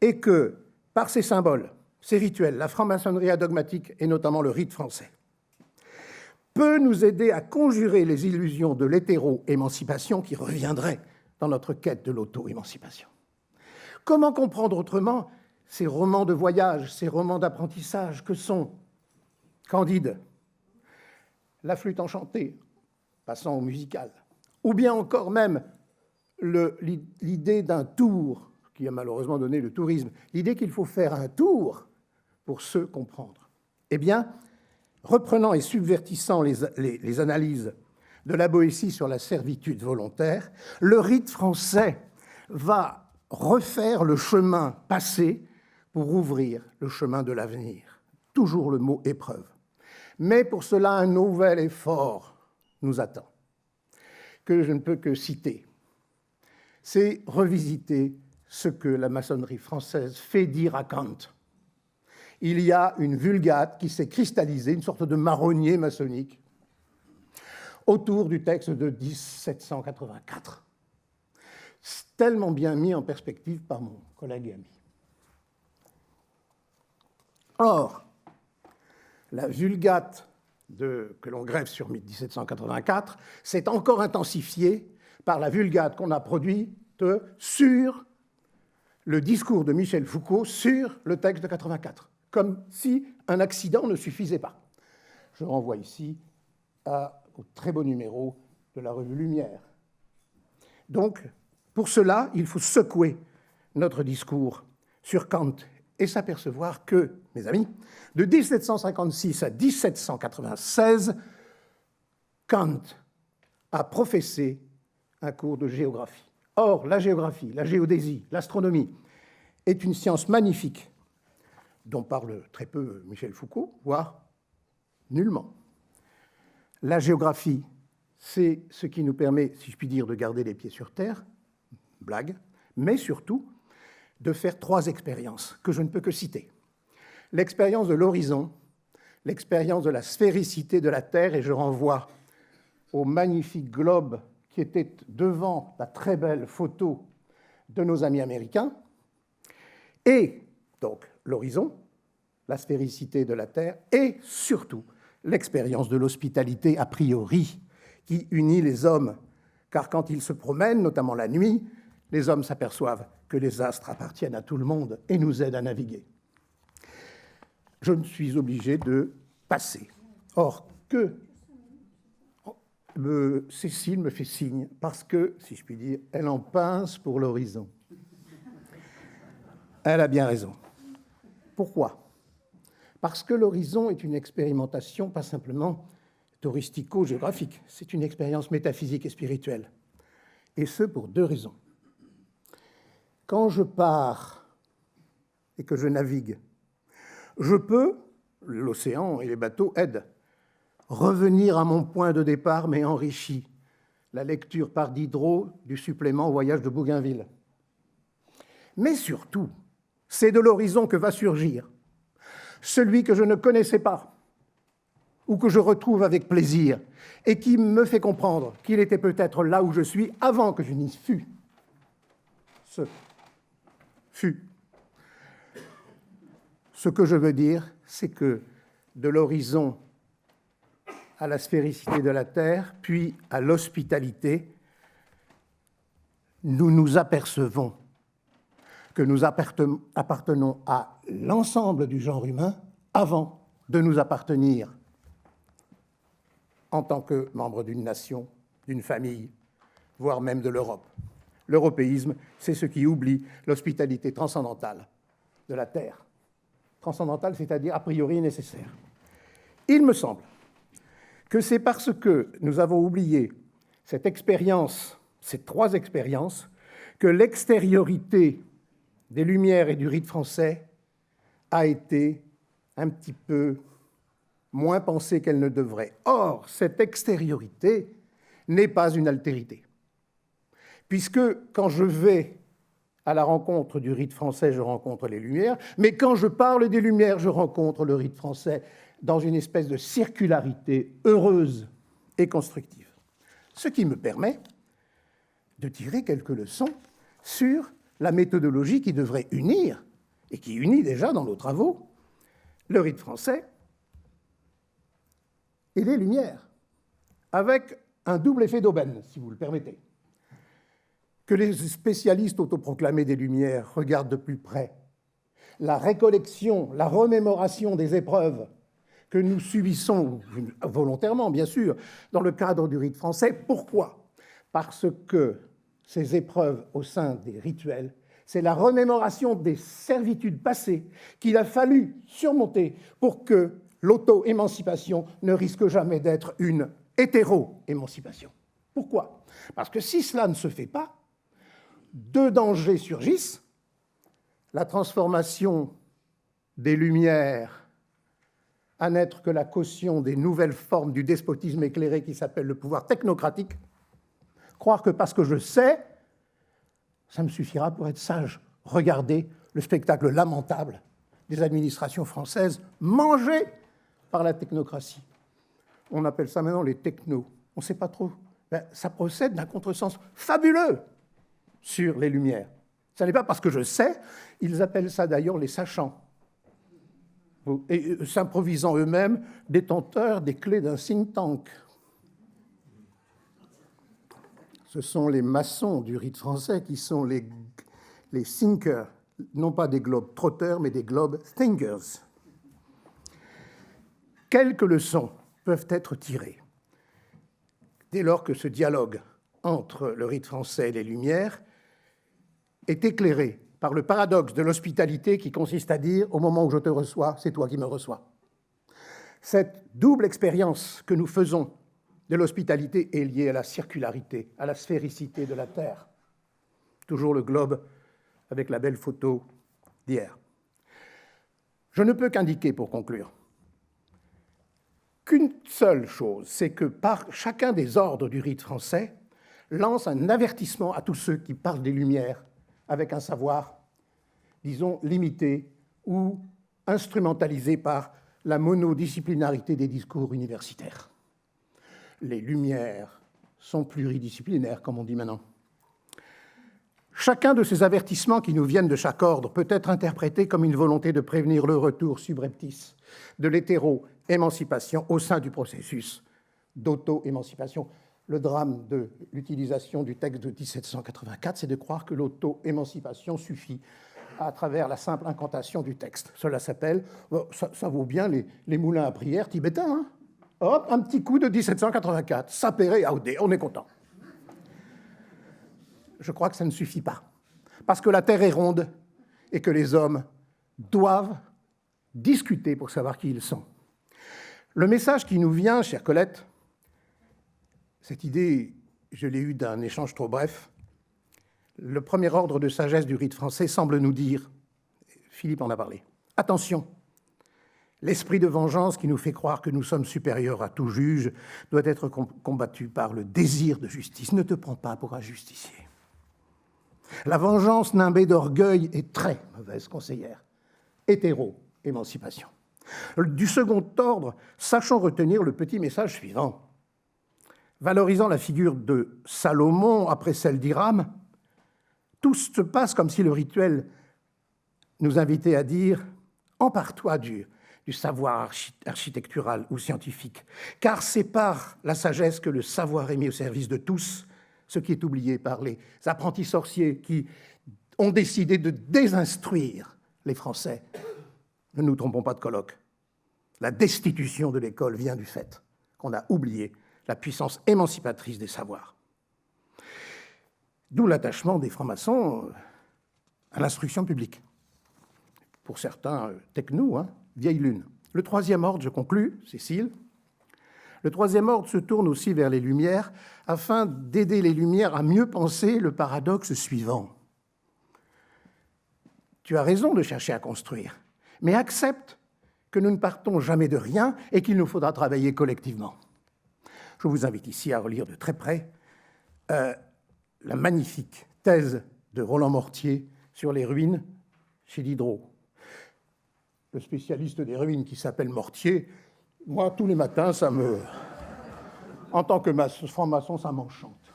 est que, par ces symboles, ces rituels, la franc-maçonnerie adogmatique et notamment le rite français, peut nous aider à conjurer les illusions de l'hétéro-émancipation qui reviendrait dans notre quête de l'auto-émancipation. Comment comprendre autrement ces romans de voyage, ces romans d'apprentissage que sont Candide, La flûte enchantée, passant au musical, ou bien encore même l'idée d'un tour, qui a malheureusement donné le tourisme, l'idée qu'il faut faire un tour pour se comprendre. Eh bien, reprenant et subvertissant les analyses de la Boétie sur la servitude volontaire, le rite français va refaire le chemin passé pour ouvrir le chemin de l'avenir. Toujours le mot épreuve. Mais pour cela, un nouvel effort nous attend, que je ne peux que citer. C'est revisiter ce que la maçonnerie française fait dire à Kant. Il y a une vulgate qui s'est cristallisée, une sorte de marronnier maçonnique, autour du texte de 1784. C'est tellement bien mis en perspective par mon collègue et ami. Or, la vulgate que l'on greffe sur 1784 s'est encore intensifiée par la vulgate qu'on a produite sur le discours de Michel Foucault sur le texte de 84, comme si un accident ne suffisait pas. Je renvoie ici au très beau numéro de la revue Lumière. Donc, pour cela, il faut secouer notre discours sur Kant et s'apercevoir que, mes amis, de 1756 à 1796, Kant a professé un cours de géographie. Or, la géographie, la géodésie, l'astronomie est une science magnifique dont parle très peu Michel Foucault, voire nullement. La géographie, c'est ce qui nous permet, si je puis dire, de garder les pieds sur terre, blague, mais surtout de faire 3 expériences que je ne peux que citer. L'expérience de l'horizon, l'expérience de la sphéricité de la Terre, et je renvoie au magnifique globe qui était devant la très belle photo de nos amis américains, et donc l'horizon, la sphéricité de la Terre, et surtout l'expérience de l'hospitalité a priori qui unit les hommes, car quand ils se promènent, notamment la nuit, les hommes s'aperçoivent que les astres appartiennent à tout le monde et nous aident à naviguer. Je me suis obligé de passer. Or, Cécile me fait signe, parce que, si je puis dire, elle en pince pour l'horizon. Elle a bien raison. Pourquoi ? Parce que l'horizon est une expérimentation, pas simplement touristico-géographique, c'est une expérience métaphysique et spirituelle. Et ce, pour 2 raisons. Quand je pars et que je navigue, je peux, l'océan et les bateaux aident, revenir à mon point de départ, mais enrichi. La lecture par Diderot du supplément Voyage de Bougainville. Mais surtout, c'est de l'horizon que va surgir celui que je ne connaissais pas, ou que je retrouve avec plaisir, et qui me fait comprendre qu'il était peut-être là où je suis avant que je n'y fût. Ce que je veux dire, c'est que de l'horizon à la sphéricité de la Terre, puis à l'hospitalité, nous nous apercevons que nous appartenons à l'ensemble du genre humain avant de nous appartenir en tant que membre d'une nation, d'une famille, voire même de l'Europe. L'européisme, c'est ce qui oublie l'hospitalité transcendantale de la Terre. Transcendantale, c'est-à-dire a priori nécessaire. Il me semble que c'est parce que nous avons oublié cette expérience, ces trois expériences, que l'extériorité des Lumières et du rite français a été un petit peu moins pensée qu'elle ne devrait. Or, cette extériorité n'est pas une altérité. Puisque quand je vais à la rencontre du rite français, je rencontre les Lumières, mais quand je parle des Lumières, je rencontre le rite français dans une espèce de circularité heureuse et constructive. Ce qui me permet de tirer quelques leçons sur la méthodologie qui devrait unir, et qui unit déjà dans nos travaux, le rite français et les Lumières, avec un double effet d'aubaine, si vous le permettez. Que les spécialistes autoproclamés des Lumières regardent de plus près la récollection, la remémoration des épreuves que nous subissons volontairement, bien sûr, dans le cadre du rite français. Pourquoi ? Parce que ces épreuves au sein des rituels, c'est la remémoration des servitudes passées qu'il a fallu surmonter pour que l'auto-émancipation ne risque jamais d'être une hétéro-émancipation. Pourquoi ? Parce que si cela ne se fait pas, deux dangers surgissent. La transformation des Lumières à n'être que la caution des nouvelles formes du despotisme éclairé qui s'appelle le pouvoir technocratique. Croire que parce que je sais, ça me suffira pour être sage. Regardez le spectacle lamentable des administrations françaises mangées par la technocratie. On appelle ça maintenant les technos. On ne sait pas trop. Ben, ça procède d'un contresens fabuleux sur les Lumières. Ce n'est pas parce que je sais, ils appellent ça d'ailleurs les sachants, et s'improvisant eux-mêmes détenteurs des clés d'un think tank. Ce sont les maçons du rite français qui sont les thinkers, non pas des globe trotteurs, mais des globe thinkers. Quelques leçons peuvent être tirées dès lors que ce dialogue entre le rite français et les Lumières est éclairé par le paradoxe de l'hospitalité qui consiste à dire « au moment où je te reçois, c'est toi qui me reçois ». Cette double expérience que nous faisons de l'hospitalité est liée à la circularité, à la sphéricité de la Terre. Toujours le globe avec la belle photo d'hier. Je ne peux qu'indiquer, pour conclure, qu'une seule chose, c'est que par chacun des ordres du rite français lance un avertissement à tous ceux qui parlent des Lumières avec un savoir, disons, limité ou instrumentalisé par la monodisciplinarité des discours universitaires. Les Lumières sont pluridisciplinaires, comme on dit maintenant. Chacun de ces avertissements qui nous viennent de chaque ordre peut être interprété comme une volonté de prévenir le retour subreptice de l'hétéro-émancipation au sein du processus d'auto-émancipation. Le drame de l'utilisation du texte de 1784, c'est de croire que l'auto-émancipation suffit à travers la simple incantation du texte. Cela s'appelle, ça vaut bien les moulins à prière tibétains. Hein. Hop, un petit coup de 1784, sapéré audé, on est content. Je crois que ça ne suffit pas, parce que la Terre est ronde et que les hommes doivent discuter pour savoir qui ils sont. Le message qui nous vient, chère Colette, cette idée, je l'ai eue d'un échange trop bref. Le premier ordre de sagesse du rite français semble nous dire, Philippe en a parlé, attention, l'esprit de vengeance qui nous fait croire que nous sommes supérieurs à tout juge doit être combattu par le désir de justice. Ne te prends pas pour un justicier. La vengeance nimbée d'orgueil est très mauvaise conseillère. Hétéro-émancipation. Du second ordre, sachons retenir le petit message suivant. Valorisant la figure de Salomon après celle d'Hiram, tout se passe comme si le rituel nous invitait à dire « empare-toi du savoir architectural ou scientifique, car c'est par la sagesse que le savoir est mis au service de tous, ce qui est oublié par les apprentis sorciers qui ont décidé de désinstruire les Français. Ne nous trompons pas de colloque. La destitution de l'école vient du fait qu'on a oublié la puissance émancipatrice des savoirs. D'où l'attachement des francs-maçons à l'instruction publique. Pour certains, techno, vieille lune. Le troisième ordre, je conclus, Cécile. Le troisième ordre se tourne aussi vers les Lumières afin d'aider les Lumières à mieux penser le paradoxe suivant. Tu as raison de chercher à construire, mais accepte que nous ne partons jamais de rien et qu'il nous faudra travailler collectivement. Je vous invite ici à relire de très près la magnifique thèse de Roland Mortier sur les ruines chez Diderot. Le spécialiste des ruines qui s'appelle Mortier, moi, tous les matins, en tant que franc-maçon, ça m'enchante.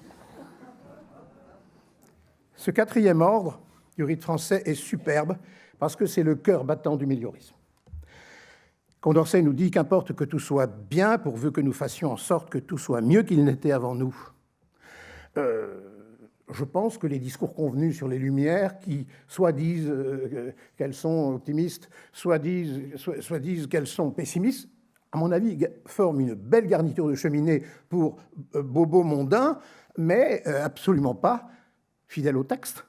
Ce quatrième ordre du rite français est superbe parce que c'est le cœur battant du méliorisme. Condorcet nous dit qu'importe que tout soit bien, pourvu que nous fassions en sorte que tout soit mieux qu'il n'était avant nous. Je pense que les discours convenus sur les Lumières, qui soit disent qu'elles sont optimistes, soit disent qu'elles sont pessimistes, à mon avis, forment une belle garniture de cheminée pour bobos mondains, mais absolument pas fidèles au texte.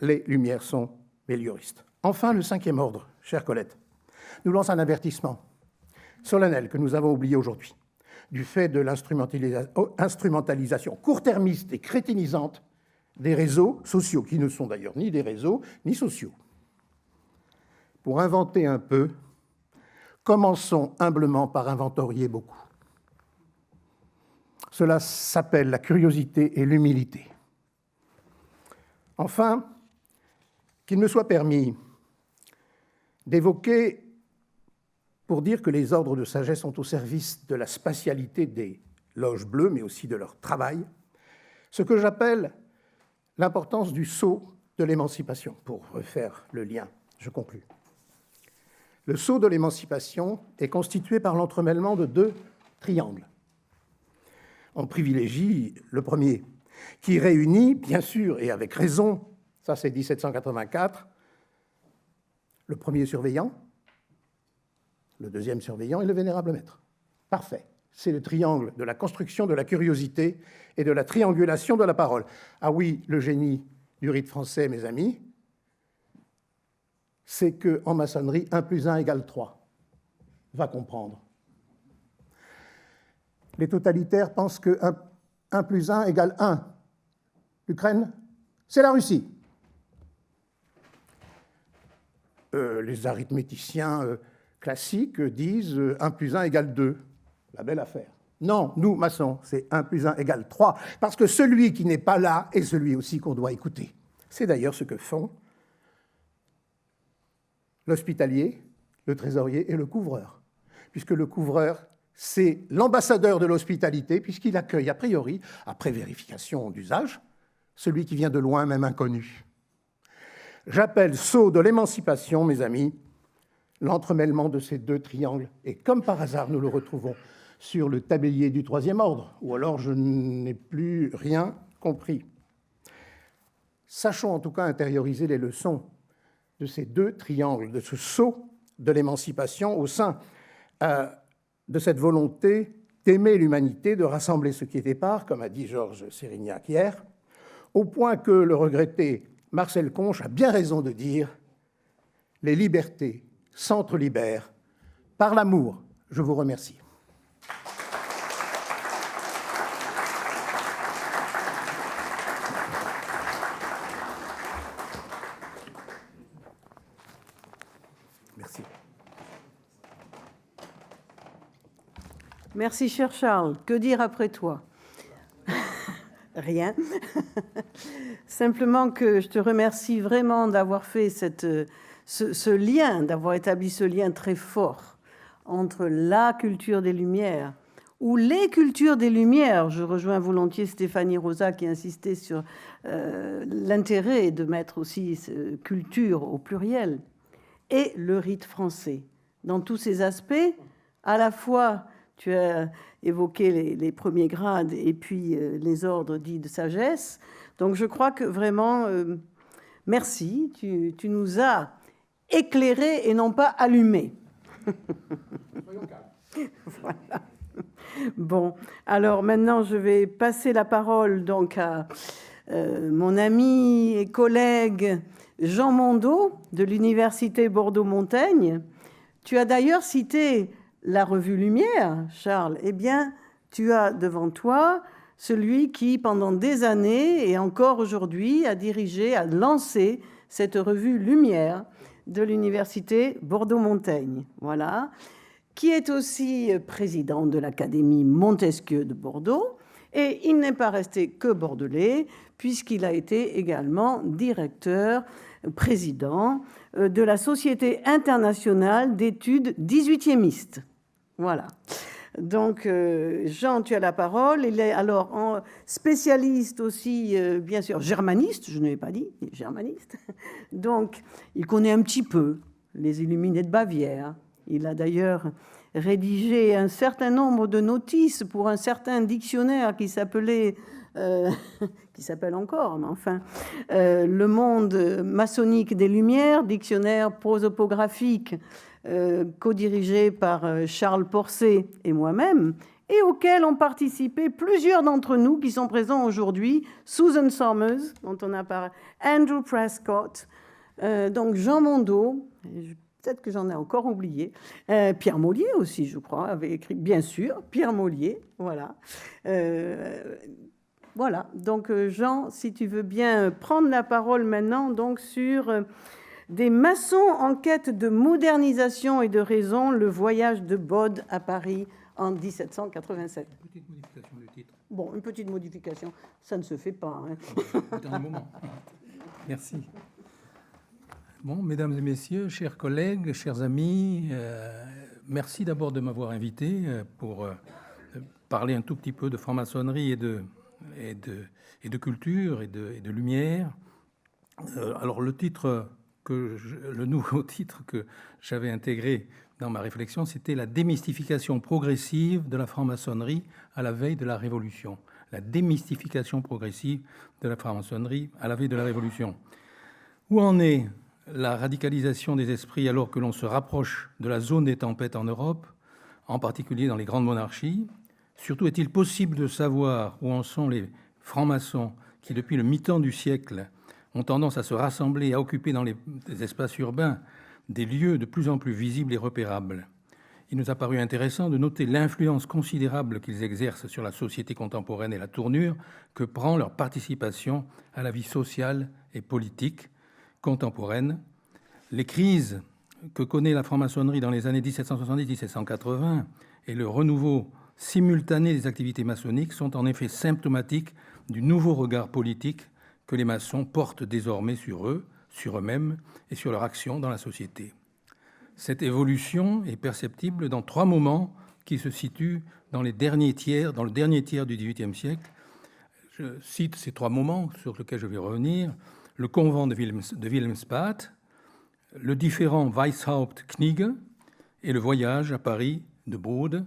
Les Lumières sont mélioristes. Enfin, le cinquième ordre, chère Colette, nous lance un avertissement solennel que nous avons oublié aujourd'hui, du fait de l'instrumentalisation court-termiste et crétinisante des réseaux sociaux, qui ne sont d'ailleurs ni des réseaux ni sociaux. Pour inventer un peu, commençons humblement par inventorier beaucoup. Cela s'appelle la curiosité et l'humilité. Enfin, qu'il me soit permis d'évoquer, pour dire que les ordres de sagesse sont au service de la spatialité des loges bleues, mais aussi de leur travail, ce que j'appelle l'importance du sceau de l'émancipation. Pour refaire le lien, je conclus. Le sceau de l'émancipation est constitué par l'entremêlement de deux triangles. On privilégie le premier, qui réunit, bien sûr, et avec raison, ça c'est 1784, le premier surveillant, le deuxième surveillant et le vénérable maître. Parfait. C'est le triangle de la construction de la curiosité et de la triangulation de la parole. Ah oui, le génie du rite français, mes amis, c'est qu'en maçonnerie, 1 + 1 = 3. Va comprendre. Les totalitaires pensent que 1 + 1 = 1. L'Ukraine, c'est la Russie. Les arithméticiens classiques disent 1 + 1 = 2. La belle affaire. Non, nous, maçons, c'est 1 + 1 = 3, parce que celui qui n'est pas là est celui aussi qu'on doit écouter. C'est d'ailleurs ce que font l'hospitalier, le trésorier et le couvreur, puisque le couvreur, c'est l'ambassadeur de l'hospitalité, puisqu'il accueille, a priori, après vérification d'usage, celui qui vient de loin, même inconnu. J'appelle sceau de l'émancipation, mes amis, l'entremêlement de ces deux triangles, et comme par hasard, nous le retrouvons sur le tablier du troisième ordre, ou alors je n'ai plus rien compris. Sachons en tout cas intérioriser les leçons de ces deux triangles, de ce sceau de l'émancipation au sein de cette volonté d'aimer l'humanité, de rassembler ce qui est épars, comme a dit Georges Sérignac hier, au point que le regretté Marcel Conche a bien raison de dire « Les libertés s'entrelibèrent par l'amour ». Je vous remercie. Merci. Merci, cher Charles. Que dire après toi? Rien. Simplement que je te remercie vraiment d'avoir fait ce lien, d'avoir établi ce lien très fort entre la culture des Lumières, ou les cultures des Lumières. Je rejoins volontiers Stéphanie Rosa qui insistait sur l'intérêt de mettre aussi culture au pluriel, et le rite français. Dans tous ces aspects, à la fois, tu as évoqué les premiers grades et puis les ordres dits de sagesse. Donc je crois que vraiment, merci, tu nous as éclairés et non pas allumés. Voilà. Bon, alors maintenant je vais passer la parole donc à mon ami et collègue Jean Mondeau de l'Université Bordeaux-Montaigne. Tu as d'ailleurs cité la revue Lumière, Charles. Eh bien, tu as devant toi celui qui, pendant des années et encore aujourd'hui, a dirigé, a lancé cette revue Lumière de l'Université Bordeaux-Montaigne. Voilà. Qui est aussi président de l'Académie Montesquieu de Bordeaux. Et il n'est pas resté que bordelais, puisqu'il a été également directeur, président de la Société internationale d'études 18e. Voilà. Donc, Jean, tu as la parole. Il est alors spécialiste aussi, bien sûr, germaniste, je ne l'ai pas dit, germaniste. Donc, il connaît un petit peu les Illuminés de Bavière. Il a d'ailleurs rédigé un certain nombre de notices pour un certain dictionnaire qui s'appelait, qui s'appelle encore, mais enfin, Le Monde maçonnique des Lumières, dictionnaire prosopographique, co-dirigé par Charles Porcé et moi-même, et auquel ont participé plusieurs d'entre nous qui sont présents aujourd'hui, Susan Somers, dont on a parlé, Andrew Prescott, donc Jean Mondeau, peut-être que j'en ai encore oublié. Pierre Mollier aussi, je crois, avait écrit, bien sûr, Pierre Mollier, voilà. Voilà, donc Jean, si tu veux bien prendre la parole maintenant donc, sur des maçons en quête de modernisation et de raison, le voyage de Bode à Paris en 1787. Une petite modification du titre. Bon, une petite modification, ça ne se fait pas. Hein. Au dernier moment. Merci. Bon, mesdames et messieurs, chers collègues, chers amis, merci d'abord de m'avoir invité pour parler un tout petit peu de franc-maçonnerie et de culture et de lumière. Alors le nouveau titre que j'avais intégré dans ma réflexion, c'était la démystification progressive de la franc-maçonnerie à la veille de la Révolution. La démystification progressive de la franc-maçonnerie à la veille de la Révolution. Où en est la radicalisation des esprits alors que l'on se rapproche de la zone des tempêtes en Europe, en particulier dans les grandes monarchies? Surtout, est-il possible de savoir où en sont les francs-maçons qui, depuis le mi-temps du siècle, ont tendance à se rassembler et à occuper dans les espaces urbains des lieux de plus en plus visibles et repérables? Il nous a paru intéressant de noter l'influence considérable qu'ils exercent sur la société contemporaine et la tournure que prend leur participation à la vie sociale et politique contemporaine. Les crises que connaît la franc-maçonnerie dans les années 1770-1780 et le renouveau simultané des activités maçonniques sont en effet symptomatiques du nouveau regard politique que les maçons portent désormais sur eux, sur eux-mêmes et sur leur action dans la société. Cette évolution est perceptible dans trois moments qui se situent dans le dernier tiers du XVIIIe siècle. Je cite ces trois moments sur lesquels je vais revenir. Le convent de Wilhelmsbad, le différend Weishaupt-Knigge et le voyage à Paris de Bode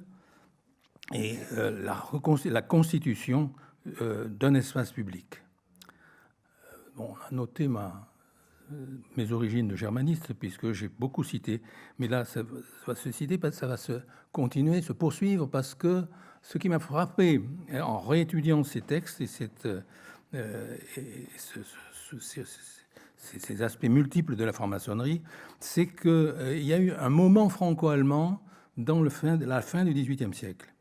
et la constitution d'un espace public. Bon, on a noté mes origines de germaniste, puisque j'ai beaucoup cité, mais là, ça va se citer, ça va se continuer, se poursuivre, parce que ce qui m'a frappé en réétudiant ces textes et ces aspects multiples de la franc-maçonnerie, c'est qu'il y a eu un moment franco-allemand dans la fin du XVIIIe siècle.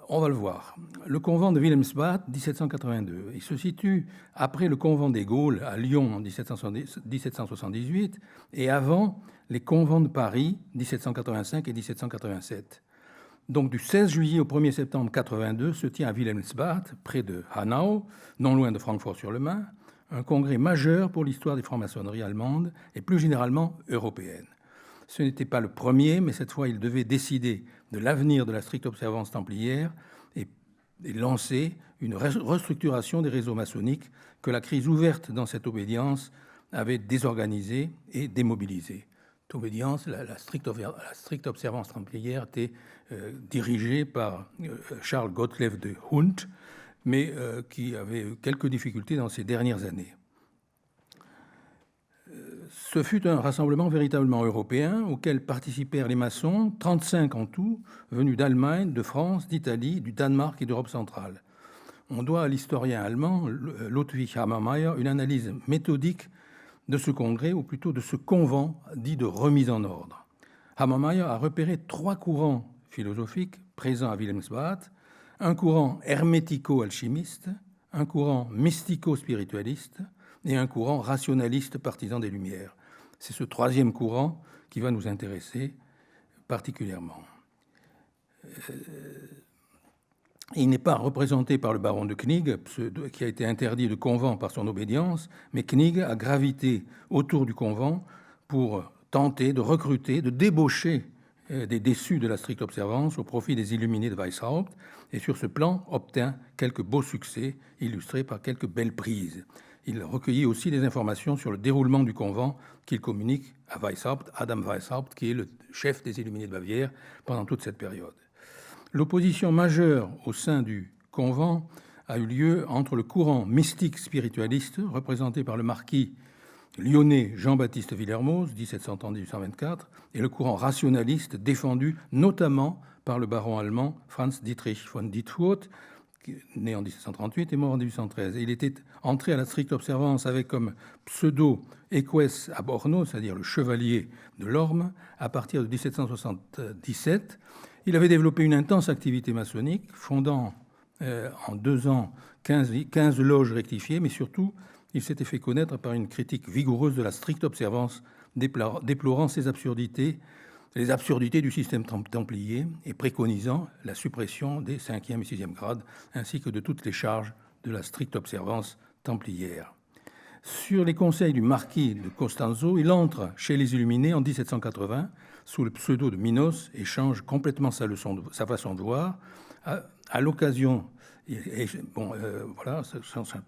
On va le voir. Le convent de Wilhelmsbad, 1782. Il se situe après le convent des Gaules à Lyon en 1778 et avant les convents de Paris, 1785 et 1787. Donc du 16 juillet au 1er septembre 82 se tient à Wilhelmsbad, près de Hanau, non loin de Francfort-sur-le-Main, un congrès majeur pour l'histoire des francs-maçonneries allemandes et plus généralement européennes. Ce n'était pas le premier, mais cette fois, il devait décider de l'avenir de la stricte observance templière et lancer une restructuration des réseaux maçonniques que la crise ouverte dans cette obédience avait désorganisé et démobilisé. Cette obédience, la stricte observance templière, était dirigée par Charles Gottlieb de Hund, mais qui avait eu quelques difficultés dans ces dernières années. Ce fut un rassemblement véritablement européen auquel participèrent les maçons, 35 en tout, venus d'Allemagne, de France, d'Italie, du Danemark et d'Europe centrale. on doit à l'historien allemand Ludwig Hammermeyer une analyse méthodique de ce congrès, ou plutôt de ce convent dit de remise en ordre. Hammermeyer a repéré 3 courants philosophiques présents à Wilhelmsbad, un courant hermético-alchimiste, un courant mystico-spiritualiste et un courant rationaliste partisan des Lumières. C'est ce 3e courant qui va nous intéresser particulièrement. Il n'est pas représenté par le baron de Knigge, qui a été interdit de convent par son obédience, mais Knigge a gravité autour du convent pour tenter de recruter, de débaucher des déçus de la stricte observance au profit des illuminés de Weishaupt, et sur ce plan obtint quelques beaux succès, illustrés par quelques belles prises. Il recueillit aussi des informations sur le déroulement du convent qu'il communique à Weishaupt, Adam Weishaupt, qui est le chef des illuminés de Bavière pendant toute cette période. L'opposition majeure au sein du convent a eu lieu entre le courant mystique spiritualiste, représenté par le marquis lyonnais Jean-Baptiste Villermoz, 1730-1824, et le courant rationaliste, défendu notamment par le baron allemand Franz Dietrich von Dietfurt, né en 1738 et mort en 1813. Et il était entré à la stricte observance avec comme pseudo Eques ab Orno, c'est-à-dire le chevalier de l'Orme, à partir de 1777. Il avait développé une intense activité maçonnique, fondant en 2 ans 15 loges rectifiées, mais surtout, il s'était fait connaître par une critique vigoureuse de la stricte observance, déplorant ses absurdités, les absurdités du système templier et préconisant la suppression des 5e et 6e grades, ainsi que de toutes les charges de la stricte observance templière. Sur les conseils du marquis de Costanzo, il entre chez les Illuminés en 1780 sous le pseudo de Minos et change complètement sa façon de voir. À l'occasion, sa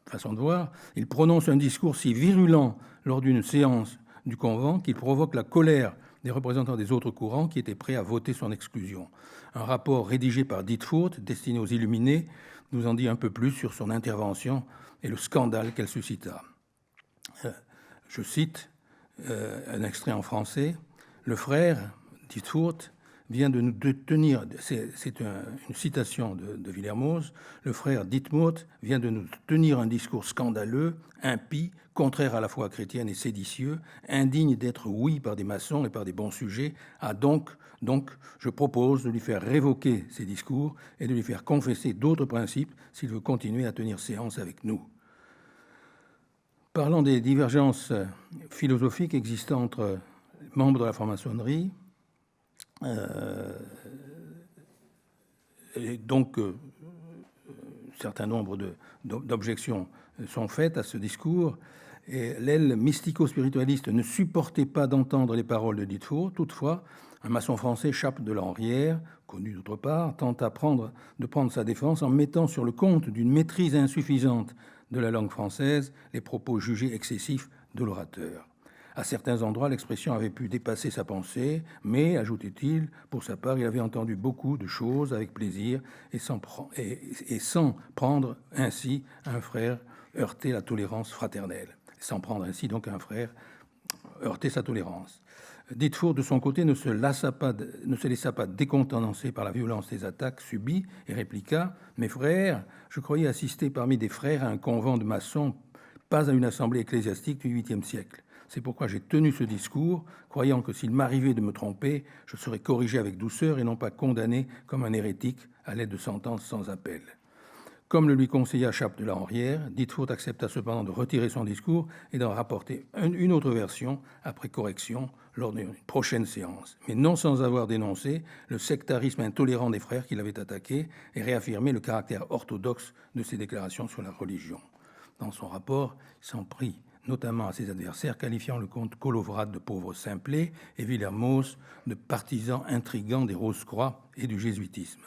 façon de voir, il prononce un discours si virulent lors d'une séance du convent qu'il provoque la colère des représentants des autres courants qui étaient prêts à voter son exclusion. Un rapport rédigé par Dietfurt, destiné aux Illuminés, nous en dit un peu plus sur son intervention et le scandale qu'elle suscita. Je cite un extrait en français. « Le frère, Dietfurt, vient de nous tenir... » C'est une citation de Villermoz. « Le frère Dietfurt vient de nous tenir un discours scandaleux, impie, contraire à la foi chrétienne et séditieux, indigne d'être ouï par des maçons et par des bons sujets. Donc, je propose de lui faire révoquer ses discours et de lui faire confesser d'autres principes s'il veut continuer à tenir séance avec nous. » Parlant des divergences philosophiques existant entre membres de la franc-maçonnerie, et donc un certain nombre d'objections sont faites à ce discours. Et l'aile mystico-spiritualiste ne supportait pas d'entendre les paroles de Dietfurt. Toutefois, un maçon français, Chape de la Henrière, connu d'autre part, tenta de prendre sa défense en mettant sur le compte d'une maîtrise insuffisante de la langue française les propos jugés excessifs de l'orateur. À certains endroits, l'expression avait pu dépasser sa pensée, mais, ajoutait-il, pour sa part, il avait entendu beaucoup de choses avec plaisir et sans prendre ainsi un frère heurter la tolérance fraternelle. Sans prendre ainsi donc un frère heurter sa tolérance. Dietfurt, de son côté, ne se laissa pas décontenancer par la violence des attaques subies et répliqua « Mes frères, je croyais assister parmi des frères à un convent de maçons, pas à une assemblée ecclésiastique du VIIIe siècle. C'est pourquoi j'ai tenu ce discours, croyant que s'il m'arrivait de me tromper, je serais corrigé avec douceur et non pas condamné comme un hérétique à l'aide de sentences sans appel. » Comme le lui conseilla Chape de la Henrière, Dietfurt accepta cependant de retirer son discours et d'en rapporter une autre version après correction lors d'une prochaine séance, mais non sans avoir dénoncé le sectarisme intolérant des frères qui l'avaient attaqué et réaffirmé le caractère orthodoxe de ses déclarations sur la religion. Dans son rapport, il s'en prit notamment à ses adversaires, qualifiant le comte Collovrade de pauvre simplet et Villermoz de partisan intrigant des Rose-Croix et du jésuitisme.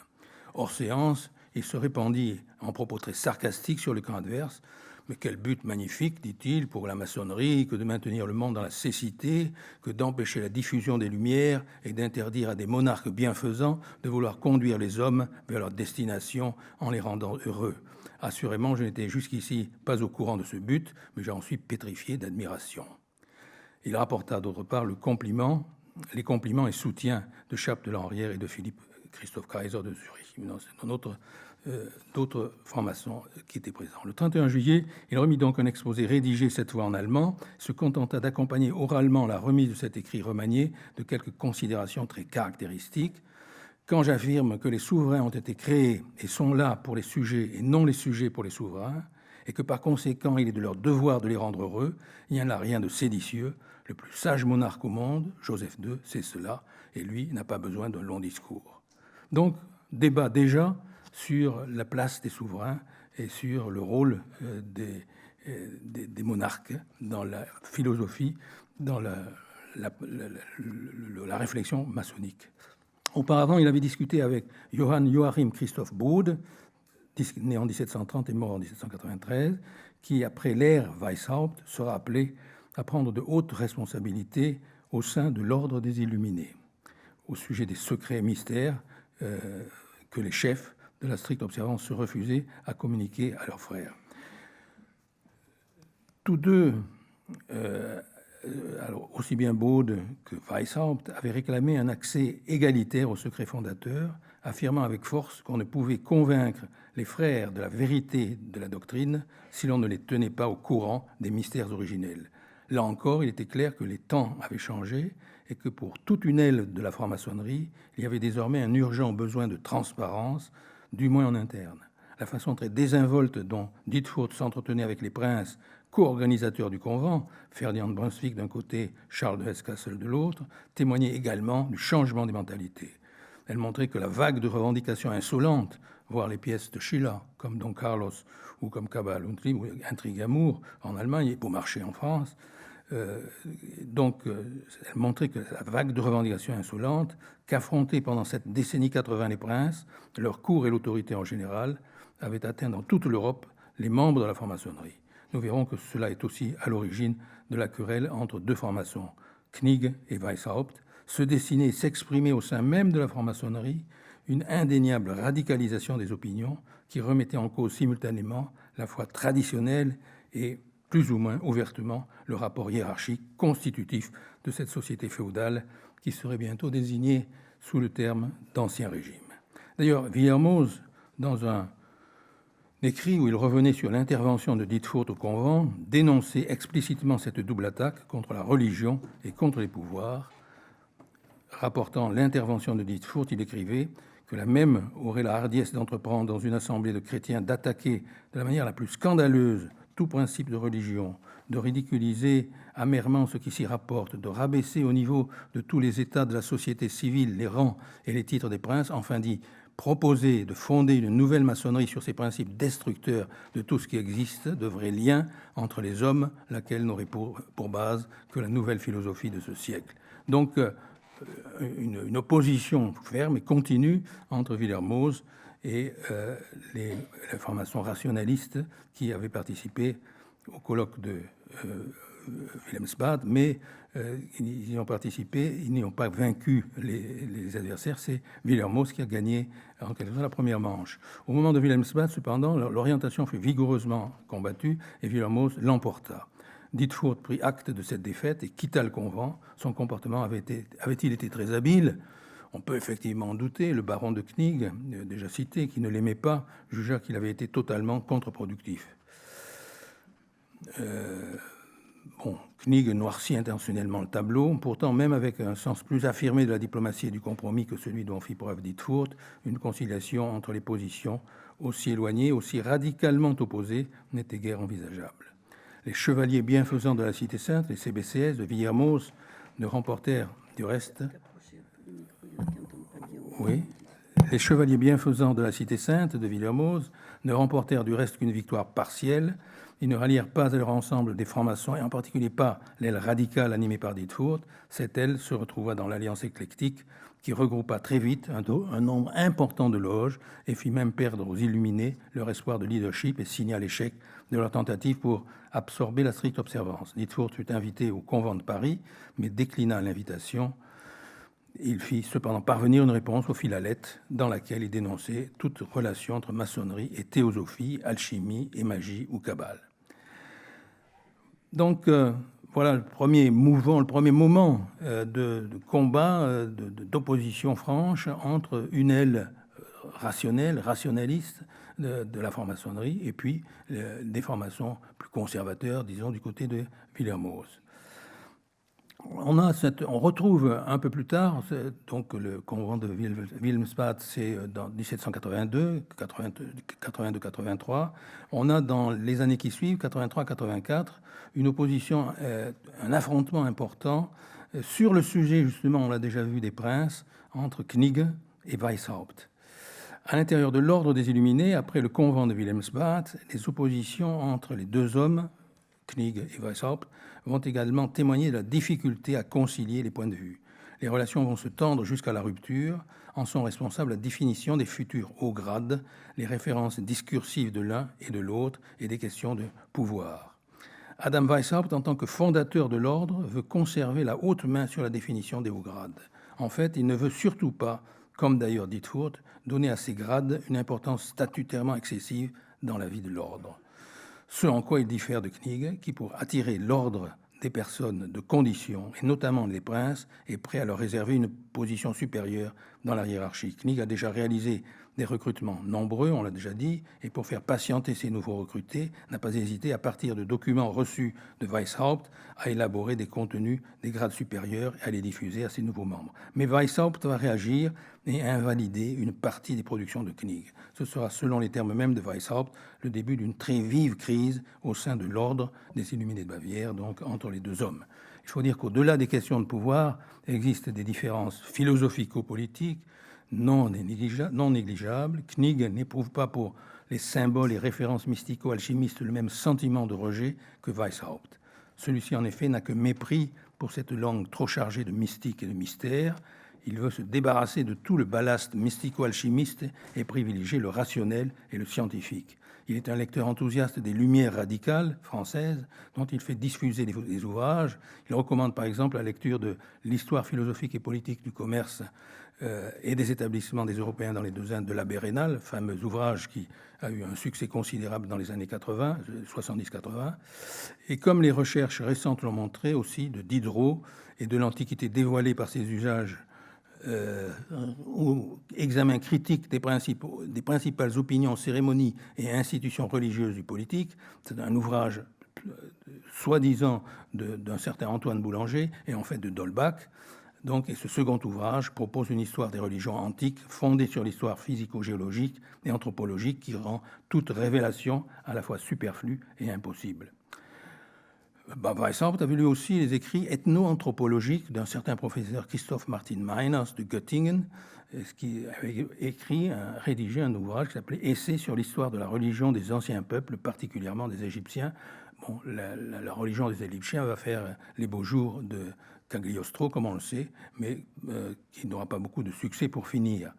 Hors séance, il se répandit en propos très sarcastiques sur le camp adverse. « Mais quel but magnifique, dit-il, pour la maçonnerie, que de maintenir le monde dans la cécité, que d'empêcher la diffusion des Lumières et d'interdire à des monarques bienfaisants de vouloir conduire les hommes vers leur destination en les rendant heureux. Assurément, je n'étais jusqu'ici pas au courant de ce but, mais j'en suis pétrifié d'admiration. » Il rapporta d'autre part les compliments et soutiens de Chape de la Henrière et de Philippe Christoph Kaiser de Zurich, d'autres francs-maçons qui étaient présents. Le 31 juillet, il remit donc un exposé rédigé cette fois en allemand, se contenta d'accompagner oralement la remise de cet écrit remanié de quelques considérations très caractéristiques. Quand j'affirme que les souverains ont été créés et sont là pour les sujets et non les sujets pour les souverains, et que par conséquent il est de leur devoir de les rendre heureux, il n'y en a rien de séditieux. Le plus sage monarque au monde, Joseph II, c'est cela, et lui n'a pas besoin d'un long discours. Donc, débat déjà sur la place des souverains et sur le rôle des monarques dans la philosophie, dans la réflexion maçonnique. Auparavant, il avait discuté avec Johann Joachim Christoph Bode, né en 1730 et mort en 1793, qui, après l'ère Weishaupt, sera appelé à prendre de hautes responsabilités au sein de l'ordre des Illuminés, au sujet des secrets et mystères que les chefs de la stricte observance se refusaient à communiquer à leurs frères. Tous deux, alors aussi bien Bode que Weishaupt, avaient réclamé un accès égalitaire aux secrets fondateurs, affirmant avec force qu'on ne pouvait convaincre les frères de la vérité de la doctrine si l'on ne les tenait pas au courant des mystères originels. Là encore, il était clair que les temps avaient changé et que pour toute une aile de la franc-maçonnerie, il y avait désormais un urgent besoin de transparence, du moins en interne. La façon très désinvolte dont Dietfurt s'entretenait avec les princes, co-organisateurs du convent, Ferdinand de Brunswick d'un côté, Charles de Hesse-Kassel de l'autre, témoignait également du changement des mentalités. Elle montrait que la vague de revendications insolentes, voire les pièces de Schiller, comme Don Carlos ou comme Cabal und Trieb, ou Intrigue Amour en Allemagne et Beaumarchais en France, elle montrait que la vague de revendications insolentes qu'affrontaient pendant cette décennie 80 les princes, leur cour et l'autorité en général, avaient atteint dans toute l'Europe les membres de la franc-maçonnerie. Nous verrons que cela est aussi à l'origine de la querelle entre deux francs-maçons, Knigge et Weishaupt, se dessiner et s'exprimer au sein même de la franc-maçonnerie une indéniable radicalisation des opinions qui remettait en cause simultanément la foi traditionnelle et plus ou moins ouvertement le rapport hiérarchique constitutif de cette société féodale qui serait bientôt désignée sous le terme d'Ancien Régime. D'ailleurs, Villermoz, dans un écrit où il revenait sur l'intervention de Dietfurt au convent, dénonçait explicitement cette double attaque contre la religion et contre les pouvoirs. Rapportant l'intervention de Dietfurt, il écrivait que la même aurait la hardiesse d'entreprendre dans une assemblée de chrétiens d'attaquer de la manière la plus scandaleuse tout principe de religion, de ridiculiser amèrement ce qui s'y rapporte, de rabaisser au niveau de tous les états de la société civile les rangs et les titres des princes, enfin dit proposer de fonder une nouvelle maçonnerie sur ces principes destructeurs de tout ce qui existe, de vrais liens entre les hommes, laquelle n'aurait pour base que la nouvelle philosophie de ce siècle. Donc, une opposition ferme et continue entre Villermoz et les francs-maçons rationalistes qui avaient participé au colloque de Wilhelmsbad, mais ils y ont participé, ils n'y ont pas vaincu les adversaires. C'est Villermoz qui a gagné en quelque sorte la première manche. Au moment de Wilhelmsbad, cependant, l'orientation fut vigoureusement combattue et Villermoz l'emporta. Dietfurt prit acte de cette défaite et quitta le convent. Son comportement avait-il été très habile ? On peut effectivement en douter. Le baron de Knigge, déjà cité, qui ne l'aimait pas, jugea qu'il avait été totalement contre-productif. Knigge noircit intentionnellement le tableau. Pourtant, même avec un sens plus affirmé de la diplomatie et du compromis que celui dont fit preuve Dietfurt, une conciliation entre les positions aussi éloignées, aussi radicalement opposées, n'était guère envisageable. Les chevaliers bienfaisants de la Cité Sainte, les CBCS de Villermoz, ne remportèrent du reste... Oui. Les chevaliers bienfaisants de la Cité Sainte de Villermoz ne remportèrent du reste qu'une victoire partielle. Ils ne rallièrent pas à leur ensemble des francs-maçons, et en particulier pas l'aile radicale animée par Dietfurt. Cette aile se retrouva dans l'Alliance éclectique, qui regroupa très vite un nombre important de loges et fit même perdre aux Illuminés leur espoir de leadership et signa l'échec de leur tentative pour absorber la stricte observance. Dietfurt fut invité au convent de Paris, mais déclina l'invitation. Il fit cependant parvenir une réponse au Philalette dans laquelle il dénonçait toute relation entre maçonnerie et théosophie, alchimie et magie ou cabale. Donc, voilà le premier mouvement, le premier moment de combat, d'opposition franche entre une aile rationnelle, rationaliste de la franc-maçonnerie et puis des formations plus conservateurs, disons, du côté de Wilhelmhaus. On retrouve un peu plus tard, donc le convent de Wilhelmsbad, c'est dans 1782, 82-83. On a dans les années qui suivent, 83-84, une opposition, un affrontement important sur le sujet, justement, on l'a déjà vu, des princes, entre Knigge et Weishaupt. À l'intérieur de l'ordre des Illuminés, après le convent de Wilhelmsbad, les oppositions entre les deux hommes, Knigge et Weishaupt, vont également témoigner de la difficulté à concilier les points de vue. Les relations vont se tendre jusqu'à la rupture, en sont responsables la définition des futurs hauts grades, les références discursives de l'un et de l'autre et des questions de pouvoir. Adam Weishaupt, en tant que fondateur de l'ordre, veut conserver la haute main sur la définition des hauts grades. En fait, il ne veut surtout pas, comme d'ailleurs Dietfurt, donner à ces grades une importance statutairement excessive dans la vie de l'ordre. Ce en quoi il diffère de Knigge, qui, pour attirer l'ordre des personnes de condition, et notamment les princes, est prêt à leur réserver une position supérieure dans la hiérarchie. Knigge a déjà réalisé des recrutements nombreux, on l'a déjà dit, et pour faire patienter ces nouveaux recrutés, n'a pas hésité, à partir de documents reçus de Weishaupt, à élaborer des contenus des grades supérieurs et à les diffuser à ses nouveaux membres. Mais Weishaupt va réagir et invalider une partie des productions de Knigge. Ce sera, selon les termes mêmes de Weishaupt, le début d'une très vive crise au sein de l'ordre des Illuminés de Bavière, donc entre les deux hommes. Il faut dire qu'au-delà des questions de pouvoir, il existe des différences philosophico-politiques non négligeables. Knigge n'éprouve pas pour les symboles et références mystico-alchimistes le même sentiment de rejet que Weishaupt. Celui-ci, en effet, n'a que mépris pour cette langue trop chargée de mystique et de mystère. Il veut se débarrasser de tout le ballast mystico-alchimiste et privilégier le rationnel et le scientifique. Il est un lecteur enthousiaste des Lumières radicales françaises, dont il fait diffuser des ouvrages. Il recommande par exemple la lecture de l'Histoire philosophique et politique du commerce et des établissements des Européens dans les deux Indes de l'abbé Raynal, fameux ouvrage qui a eu un succès considérable dans les années 80, 70-80. Et comme les recherches récentes l'ont montré aussi, de Diderot et de l'Antiquité dévoilée par ses usages, ou examen critique des principales opinions, cérémonies et institutions religieuses du politique. C'est un ouvrage soi-disant d'un certain Antoine Boulanger et en fait de d'Holbach. Donc, et ce second ouvrage propose une histoire des religions antiques fondée sur l'histoire physico-géologique et anthropologique qui rend toute révélation à la fois superflue et impossible. Weishaupt a vu lui aussi les écrits ethno-anthropologiques d'un certain professeur Christoph Martin Meiners de Göttingen, qui avait rédigé un ouvrage qui s'appelait Essai sur l'histoire de la religion des anciens peuples, particulièrement des Égyptiens. Bon, la religion des Égyptiens va faire les beaux jours de Cagliostro, comme on le sait, mais qui n'aura pas beaucoup de succès pour finir.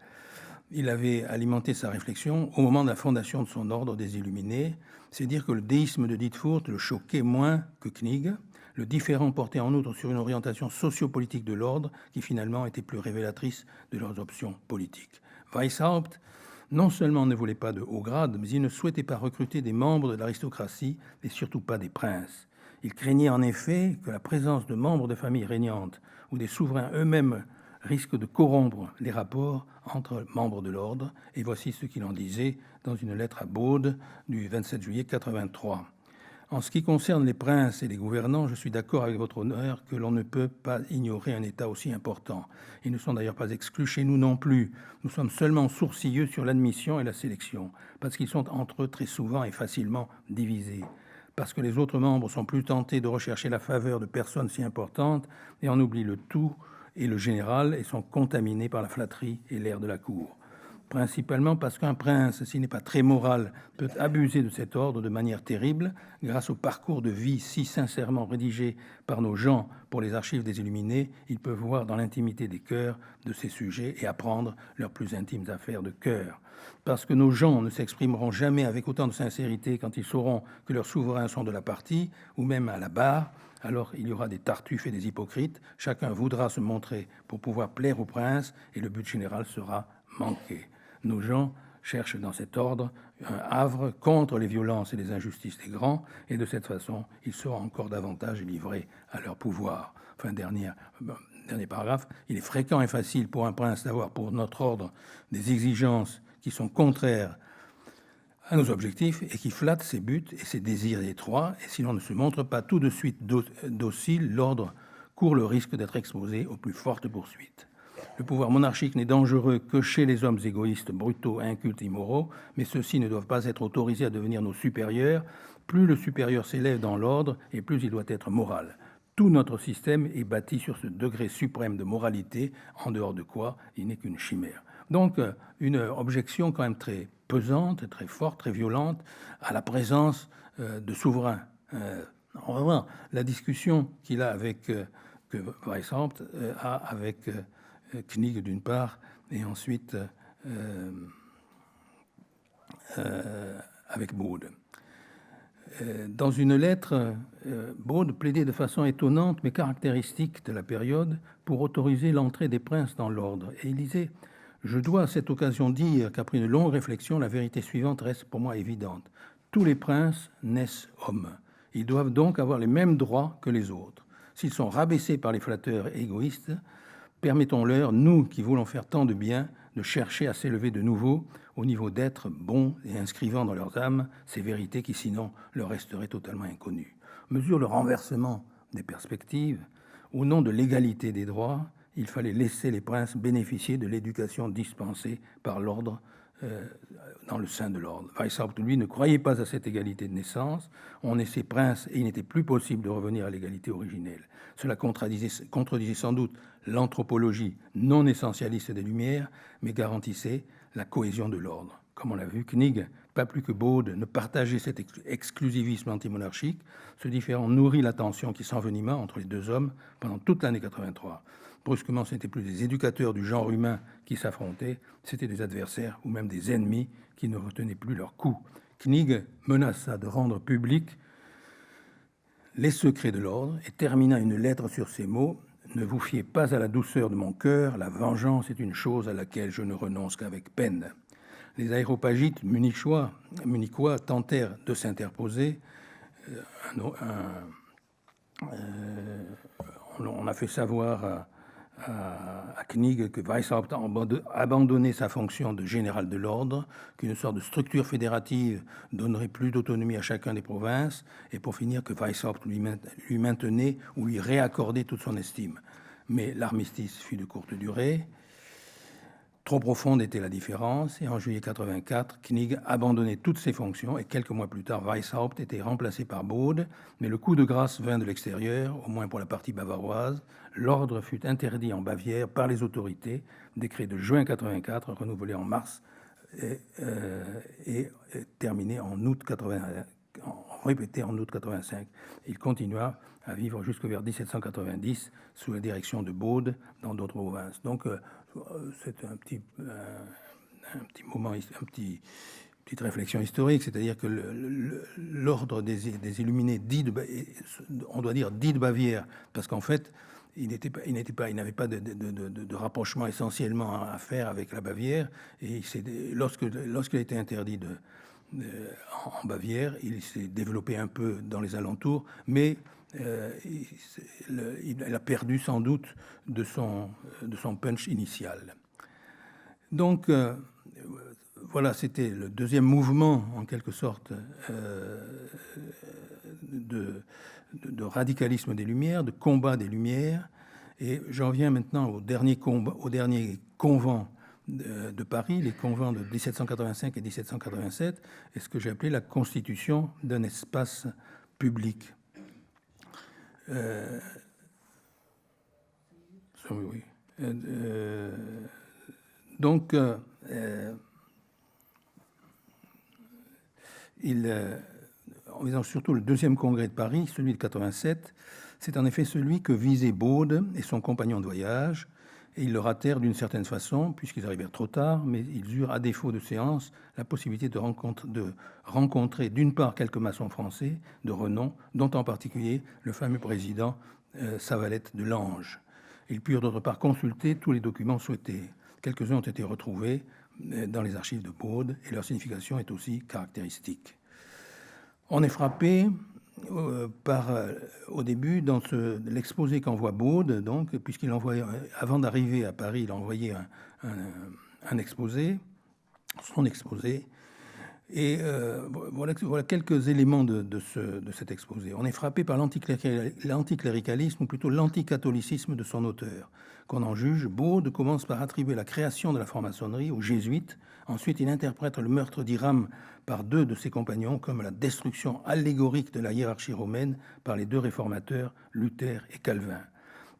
Il avait alimenté sa réflexion au moment de la fondation de son ordre des Illuminés. C'est dire que le déisme de Dietfurt le choquait moins que Knigge. Le différent portait en outre sur une orientation sociopolitique de l'ordre qui finalement était plus révélatrice de leurs options politiques. Weishaupt, non seulement ne voulait pas de haut grade, mais il ne souhaitait pas recruter des membres de l'aristocratie et surtout pas des princes. Il craignait en effet que la présence de membres de familles régnantes ou des souverains eux-mêmes risque de corrompre les rapports entre membres de l'ordre, et voici ce qu'il en disait dans une lettre à Bode du 27 juillet 83. En ce qui concerne les princes et les gouvernants, je suis d'accord avec votre honneur que l'on ne peut pas ignorer un État aussi important. Ils ne sont d'ailleurs pas exclus chez nous non plus. Nous sommes seulement sourcilleux sur l'admission et la sélection, parce qu'ils sont entre eux très souvent et facilement divisés, parce que les autres membres sont plus tentés de rechercher la faveur de personnes si importantes et en oublient le tout et le général et sont contaminés par la flatterie et l'air de la cour. Principalement parce qu'un prince, s'il n'est pas très moral, peut abuser de cet ordre de manière terrible grâce au parcours de vie si sincèrement rédigé par nos gens pour les archives des Illuminés. Ils peuvent voir dans l'intimité des cœurs de ces sujets et apprendre leurs plus intimes affaires de cœur. Parce que nos gens ne s'exprimeront jamais avec autant de sincérité quand ils sauront que leurs souverains sont de la partie ou même à la barre. Alors il y aura des tartuffes et des hypocrites. Chacun voudra se montrer pour pouvoir plaire au prince et le but général sera manqué. Nos gens cherchent dans cet ordre un havre contre les violences et les injustices des grands, et de cette façon, ils seront encore davantage livrés à leur pouvoir. Enfin, dernier paragraphe, il est fréquent et facile pour un prince d'avoir pour notre ordre des exigences qui sont contraires à nos objectifs et qui flattent ses buts et ses désirs étroits, et si l'on ne se montre pas tout de suite docile, l'ordre court le risque d'être exposé aux plus fortes poursuites. Le pouvoir monarchique n'est dangereux que chez les hommes égoïstes, brutaux, incultes, immoraux, mais ceux-ci ne doivent pas être autorisés à devenir nos supérieurs. Plus le supérieur s'élève dans l'ordre, et plus il doit être moral. Tout notre système est bâti sur ce degré suprême de moralité, en dehors de quoi il n'est qu'une chimère. Donc, une objection quand même très pesante, très forte, très violente à la présence de souverains. On va voir la discussion qu'il a avec, que Weishaupt a avec Knigge d'une part, et ensuite avec Bode. Dans une lettre, Bode plaidait de façon étonnante mais caractéristique de la période pour autoriser l'entrée des princes dans l'ordre. Et il disait « Je dois à cette occasion dire qu'après une longue réflexion, la vérité suivante reste pour moi évidente. Tous les princes naissent hommes. Ils doivent donc avoir les mêmes droits que les autres. S'ils sont rabaissés par les flatteurs égoïstes, permettons-leur, nous qui voulons faire tant de bien, de chercher à s'élever de nouveau au niveau d'êtres bons et inscrivant dans leurs âmes ces vérités qui sinon leur resteraient totalement inconnues. Mesure le renversement des perspectives. Au nom de l'égalité des droits, il fallait laisser les princes bénéficier de l'éducation dispensée par l'ordre dans le sein de l'ordre. Weishaupt, lui, ne croyait pas à cette égalité de naissance. On naissait prince et il n'était plus possible de revenir à l'égalité originelle. Cela contredisait sans doute l'anthropologie non essentialiste des Lumières, mais garantissait la cohésion de l'ordre. Comme on l'a vu, Knigge, pas plus que Bode, ne partageait cet exclusivisme antimonarchique. Ce différend nourrit la tension qui s'envenima entre les deux hommes pendant toute l'année 83. Brusquement, ce n'étaient plus des éducateurs du genre humain qui s'affrontaient, c'était des adversaires ou même des ennemis qui ne retenaient plus leur coup. Knigge menaça de rendre publics les secrets de l'ordre et termina une lettre sur ces mots « Ne vous fiez pas à la douceur de mon cœur, la vengeance est une chose à laquelle je ne renonce qu'avec peine. » Les aéropagites munichois tentèrent de s'interposer. On a fait savoir à Knigge que Weishaupt a abandonné sa fonction de général de l'ordre, qu'une sorte de structure fédérative donnerait plus d'autonomie à chacun des provinces, et pour finir que Weishaupt lui maintenait ou lui réaccordait toute son estime. Mais l'armistice fut de courte durée. Trop profonde était la différence, et en juillet 84, Knigge abandonnait toutes ses fonctions, et quelques mois plus tard, Weishaupt était remplacé par Bode, mais le coup de grâce vint de l'extérieur, au moins pour la partie bavaroise. L'ordre fut interdit en Bavière par les autorités, décret de juin 84, renouvelé en mars, et terminé en août 85. Répété en août 85. Il continua à vivre jusque vers 1790 sous la direction de Bode dans d'autres provinces. Donc, c'est un petit moment, petite réflexion historique, c'est-à-dire que l'ordre des Illuminés dit on doit dire dit de Bavière, parce qu'en fait, il n'avait pas de rapprochement essentiellement à faire avec la Bavière, et lorsqu'il a été interdit en Bavière, il s'est développé un peu dans les alentours, mais il a perdu sans doute de son punch initial. Donc, voilà, c'était le deuxième mouvement, en quelque sorte, de radicalisme des Lumières, de combat des Lumières. Et j'en viens maintenant au dernier convent de Paris, les convents de 1785 et 1787, et ce que j'ai appelé la constitution d'un espace public. Donc, surtout le deuxième congrès de Paris, celui de 87, c'est en effet celui que visaient Bode et son compagnon de voyage, et ils le ratèrent d'une certaine façon, puisqu'ils arrivèrent trop tard, mais ils eurent, à défaut de séance, la possibilité de rencontrer d'une part quelques maçons français de renom, dont en particulier le fameux président Savalette de Lange. Ils purent d'autre part consulter tous les documents souhaités. Quelques-uns ont été retrouvés, dans les archives de Baude, et leur signification est aussi caractéristique. On est frappé au début, dans l'exposé qu'envoie Baude, donc, puisqu'il envoie, avant d'arriver à Paris, il a envoyé un exposé, son exposé, et voilà quelques éléments de cet exposé. On est frappé par l'anticléricalisme, ou plutôt l'anticatholicisme de son auteur. Qu'on en juge, Baude commence par attribuer la création de la franc-maçonnerie aux jésuites. Ensuite, il interprète le meurtre d'Hiram par 2 de ses compagnons comme la destruction allégorique de la hiérarchie romaine par les 2 réformateurs, Luther et Calvin.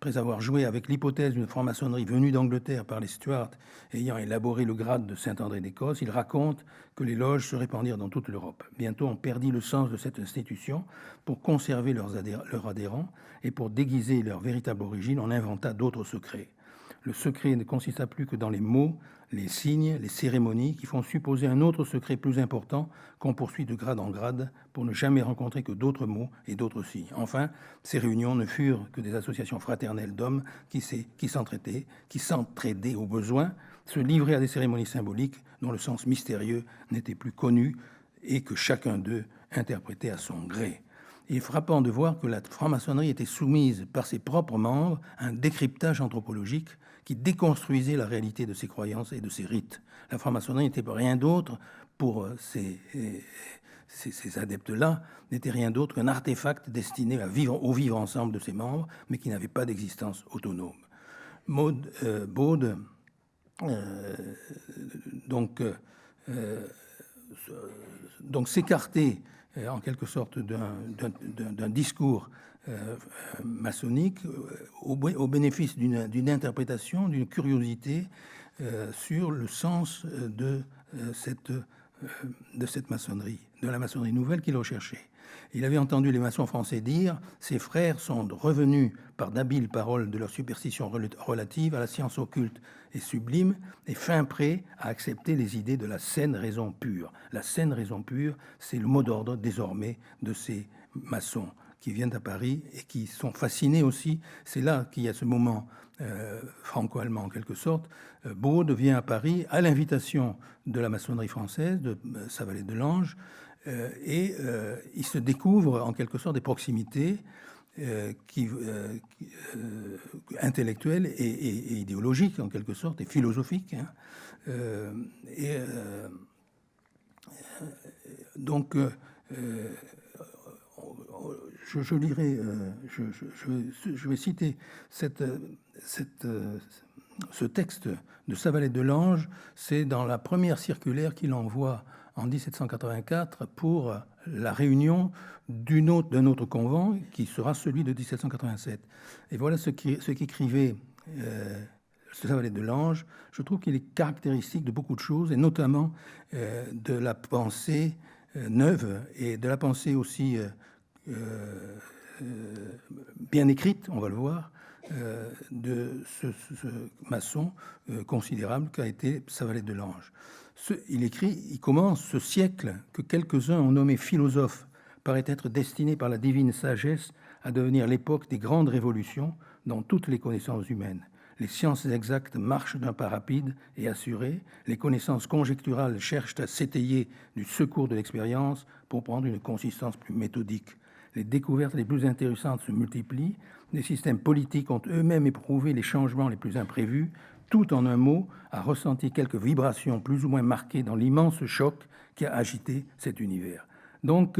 Après avoir joué avec l'hypothèse d'une franc-maçonnerie venue d'Angleterre par les Stuarts ayant élaboré le grade de Saint-André d'Écosse, il raconte que les loges se répandirent dans toute l'Europe. Bientôt, on perdit le sens de cette institution. Pour conserver leurs adhérents et pour déguiser leur véritable origine, on inventa d'autres secrets. Le secret ne consista plus que dans les mots, les signes, les cérémonies qui font supposer un autre secret plus important qu'on poursuit de grade en grade pour ne jamais rencontrer que d'autres mots et d'autres signes. Enfin, ces réunions ne furent que des associations fraternelles d'hommes qui s'entraidaient au besoin, se livraient à des cérémonies symboliques dont le sens mystérieux n'était plus connu et que chacun d'eux interprétait à son gré. Il est frappant de voir que la franc-maçonnerie était soumise par ses propres membres à un décryptage anthropologique qui déconstruisait la réalité de ses croyances et de ses rites. La franc-maçonnerie n'était rien d'autre pour ces adeptes-là, n'était rien d'autre qu'un artefact destiné au vivre ensemble de ses membres, mais qui n'avait pas d'existence autonome. Baude, donc s'écarter en quelque sorte d'un discours maçonnique au bénéfice d'une interprétation, d'une curiosité sur le sens de cette maçonnerie, de la maçonnerie nouvelle qu'il recherchait. Il avait entendu les maçons français dire « Ces frères sont revenus par d'habiles paroles de leur superstition relative à la science occulte et sublime et fin prêts à accepter les idées de la saine raison pure. » La saine raison pure, c'est le mot d'ordre désormais de ces maçons qui viennent à Paris et qui sont fascinés aussi. C'est là qu'il y a ce moment franco-allemand en quelque sorte. Baude vient à Paris à l'invitation de la maçonnerie française, de Savalet de Lange, et il se découvre en quelque sorte des proximités intellectuelles et idéologiques en quelque sorte, et philosophiques. Donc, je lirai, je vais citer ce texte de Savalet de Lange. C'est dans la première circulaire qu'il envoie en 1784 pour la réunion d'un autre convent qui sera celui de 1787. Et voilà ce qu'écrivait Savalet de Lange. Je trouve qu'il est caractéristique de beaucoup de choses, et notamment de la pensée neuve et de la pensée aussi bien écrite, on va le voir, de ce maçon considérable qu'a été Savalet de Lange. Il commence ce siècle que quelques-uns ont nommé philosophe paraît être destiné par la divine sagesse à devenir l'époque des grandes révolutions dans toutes les connaissances humaines. Les sciences exactes marchent d'un pas rapide et assuré. Les connaissances conjecturales cherchent à s'étayer du secours de l'expérience pour prendre une consistance plus méthodique. Les découvertes les plus intéressantes se multiplient. Les systèmes politiques ont eux-mêmes éprouvé les changements les plus imprévus. Tout en un mot a ressenti quelques vibrations plus ou moins marquées dans l'immense choc qui a agité cet univers. Donc,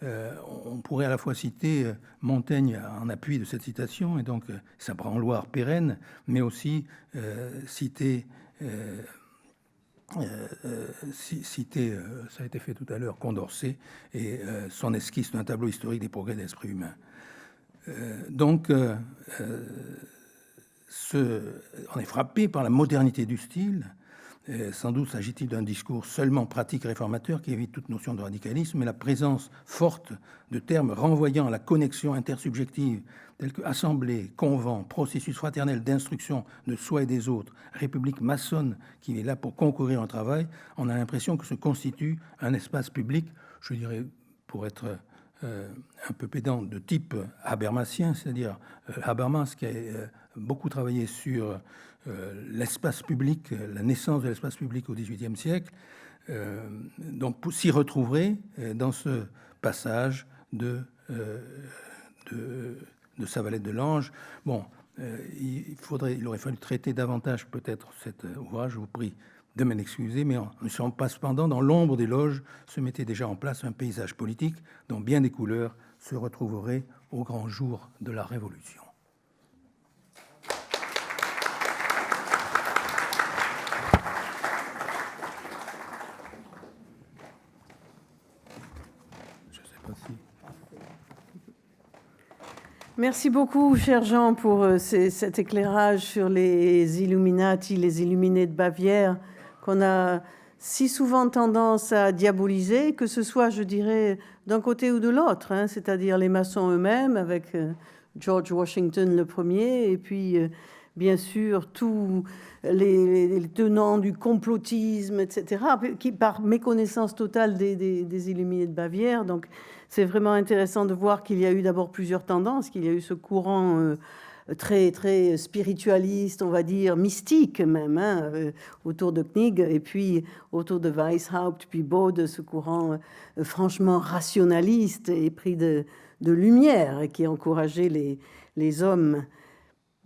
on pourrait à la fois citer Montaigne en appui de cette citation, et donc ça prend Loire pérenne, mais aussi citer, ça a été fait tout à l'heure, Condorcet et son esquisse d'un tableau historique des progrès de l'esprit humain. On est frappé par la modernité du style. Sans doute s'agit-il d'un discours seulement pratique réformateur qui évite toute notion de radicalisme, mais la présence forte de termes renvoyant à la connexion intersubjective tels que assemblée, convent, processus fraternel d'instruction de soi et des autres, république maçonne qui est là pour concourir au travail, on a l'impression que se constitue un espace public, je dirais, pour être un peu pédant de type habermasien, c'est-à-dire Habermas qui a beaucoup travaillé sur l'espace public, la naissance de l'espace public au XVIIIe siècle, donc s'y retrouverait dans ce passage de Savalette de Lange. Bon, il aurait fallu traiter davantage peut-être cet ouvrage, je vous prie de m'en excuser, mais cependant, dans l'ombre des loges se mettait déjà en place un paysage politique dont bien des couleurs se retrouveraient au grand jour de la Révolution. Je ne sais pas si... Merci beaucoup, cher Jean, pour cet éclairage sur les Illuminati, les Illuminés de Bavière, qu'on a si souvent tendance à diaboliser, que ce soit, je dirais, d'un côté ou de l'autre, hein, c'est-à-dire les maçons eux-mêmes, avec George Washington le premier, et puis, bien sûr, tous les tenants du complotisme, etc., qui, par méconnaissance totale des Illuminés de Bavière. Donc, c'est vraiment intéressant de voir qu'il y a eu d'abord plusieurs tendances, qu'il y a eu ce courant très, très spiritualiste, on va dire, mystique même, hein, autour de Knigge, et puis autour de Weishaupt, puis Bode, ce courant franchement rationaliste et pris de lumière, et qui encourageait les hommes,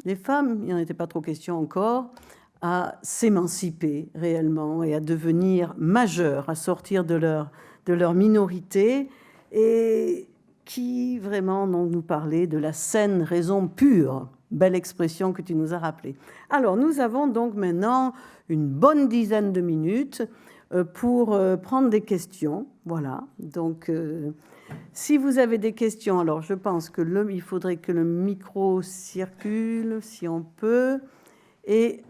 les femmes, il n'y en était pas trop question encore, à s'émanciper réellement et à devenir majeurs, à sortir de leur minorité, et qui vraiment nous parlait de la saine raison pure. Belle expression que tu nous as rappelée. Alors, nous avons donc maintenant une bonne dizaine de minutes pour prendre des questions. Voilà. Donc, si vous avez des questions, alors je pense que il faudrait que le micro circule, si on peut. Et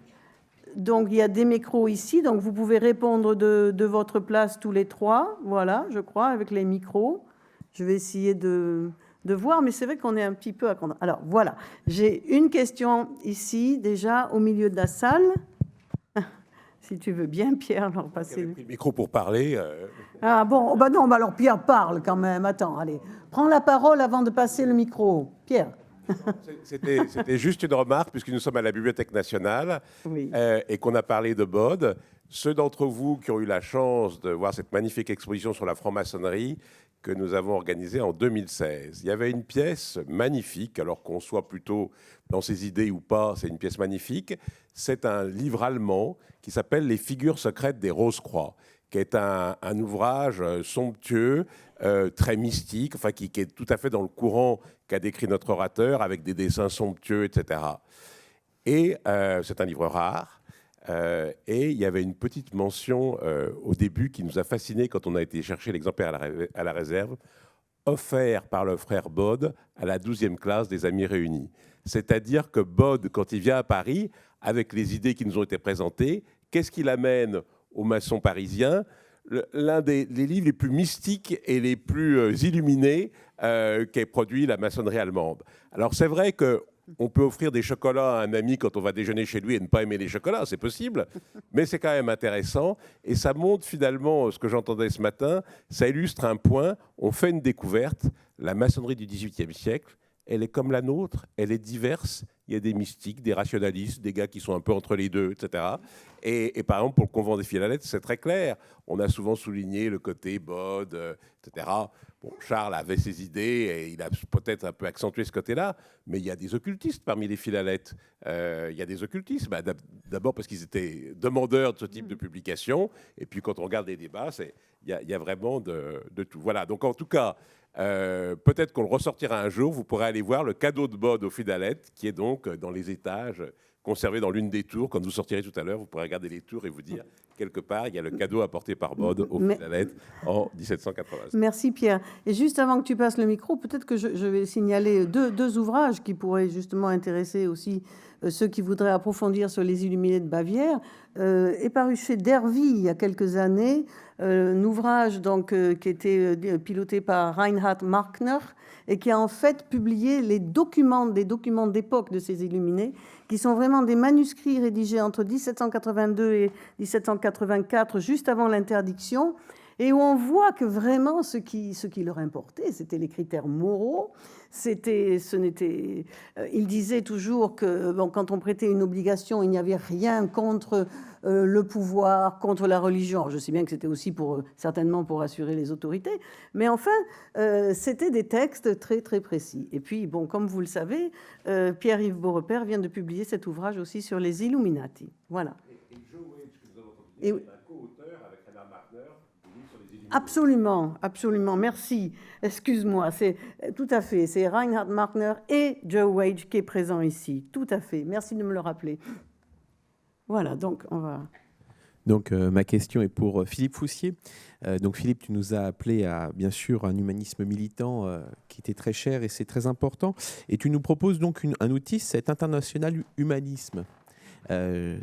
donc, il y a des micros ici. Donc, vous pouvez répondre de votre place tous les trois. Voilà, je crois, avec les micros. Je vais essayer de voir, mais c'est vrai qu'on est un petit peu à... Alors, voilà. J'ai une question ici, déjà, au milieu de la salle. Si tu veux bien, Pierre, leur passer... le micro pour parler. Ah bon, bah non, bah alors Pierre parle quand même. Attends, allez. Prends la parole avant de passer le micro. Pierre. C'était juste une remarque, puisque nous sommes à la Bibliothèque nationale, Oui. Et qu'on a parlé de Bode. Ceux d'entre vous qui ont eu la chance de voir cette magnifique exposition sur la franc-maçonnerie que nous avons organisée en 2016. Il y avait une pièce magnifique, alors qu'on soit plutôt dans ses idées ou pas, c'est une pièce magnifique. C'est un livre allemand qui s'appelle « Les figures secrètes des Rose-Croix », qui est un ouvrage somptueux, très mystique, enfin qui est tout à fait dans le courant qu'a décrit notre orateur, avec des dessins somptueux, etc. Et c'est un livre rare. Et il y avait une petite mention au début qui nous a fascinés quand on a été chercher l'exemplaire à la réserve, offert par le frère Bode à la 12e classe des Amis réunis. C'est-à-dire que Bode, quand il vient à Paris, avec les idées qui nous ont été présentées, qu'est-ce qu'il amène aux maçons parisiens ? L'un des livres les plus mystiques et les plus illuminés qu'ait produit la maçonnerie allemande. Alors c'est vrai que on peut offrir des chocolats à un ami quand on va déjeuner chez lui et ne pas aimer les chocolats, c'est possible, mais c'est quand même intéressant. Et ça montre finalement ce que j'entendais ce matin, ça illustre un point, on fait une découverte, la maçonnerie du XVIIIe siècle, elle est comme la nôtre, elle est diverse, il y a des mystiques, des rationalistes, des gars qui sont un peu entre les deux, etc. Et par exemple, pour le convent des filles à la lettre, c'est très clair. On a souvent souligné le côté Bode, etc. Bon, Charles avait ses idées et il a peut-être un peu accentué ce côté-là, mais il y a des occultistes parmi les Philalètes. Il y a des occultistes, d'abord parce qu'ils étaient demandeurs de ce type de publication, et puis quand on regarde les débats, il y a vraiment de tout. Voilà, donc en tout cas, peut-être qu'on le ressortira un jour, vous pourrez aller voir le cadeau de Bode aux Philalètes, qui est donc dans les étages conservé dans l'une des tours. Quand vous sortirez tout à l'heure, vous pourrez regarder les tours et vous dire, quelque part, il y a le cadeau apporté par Bode aux Philalètes en 1780. Merci Pierre. Et juste avant que tu passes le micro, peut-être que je vais signaler deux ouvrages qui pourraient justement intéresser aussi ceux qui voudraient approfondir sur les Illuminés de Bavière. Est paru chez Dervy il y a quelques années, un ouvrage donc, qui était piloté par Reinhard Markner et qui a en fait publié des documents d'époque de ces Illuminés, qui sont vraiment des manuscrits rédigés entre 1782 et 1784, juste avant l'interdiction, et où on voit que vraiment ce qui leur importait, c'était les critères moraux. Il disait toujours que bon, quand on prêtait une obligation, il n'y avait rien contre le pouvoir, contre la religion. Alors, je sais bien que c'était aussi certainement pour assurer les autorités, mais enfin, c'était des textes très très précis. Et puis, bon, comme vous le savez, Pierre-Yves Beaurepaire vient de publier cet ouvrage aussi sur les Illuminati. Voilà. Et Joe Wage, que nous avons entendu, est un co-auteur avec Reinhard Martner du livre sur les Illuminati. Absolument, absolument. Merci. Excuse-moi. C'est tout à fait. C'est Reinhard Martner et Joe Wage qui est présent ici. Tout à fait. Merci de me le rappeler. Voilà. Donc on va. Donc ma question est pour Philippe Foussier. Donc Philippe, tu nous as appelé à bien sûr un humanisme militant qui était très cher et c'est très important. Et tu nous proposes donc un outil, cet international humanisme.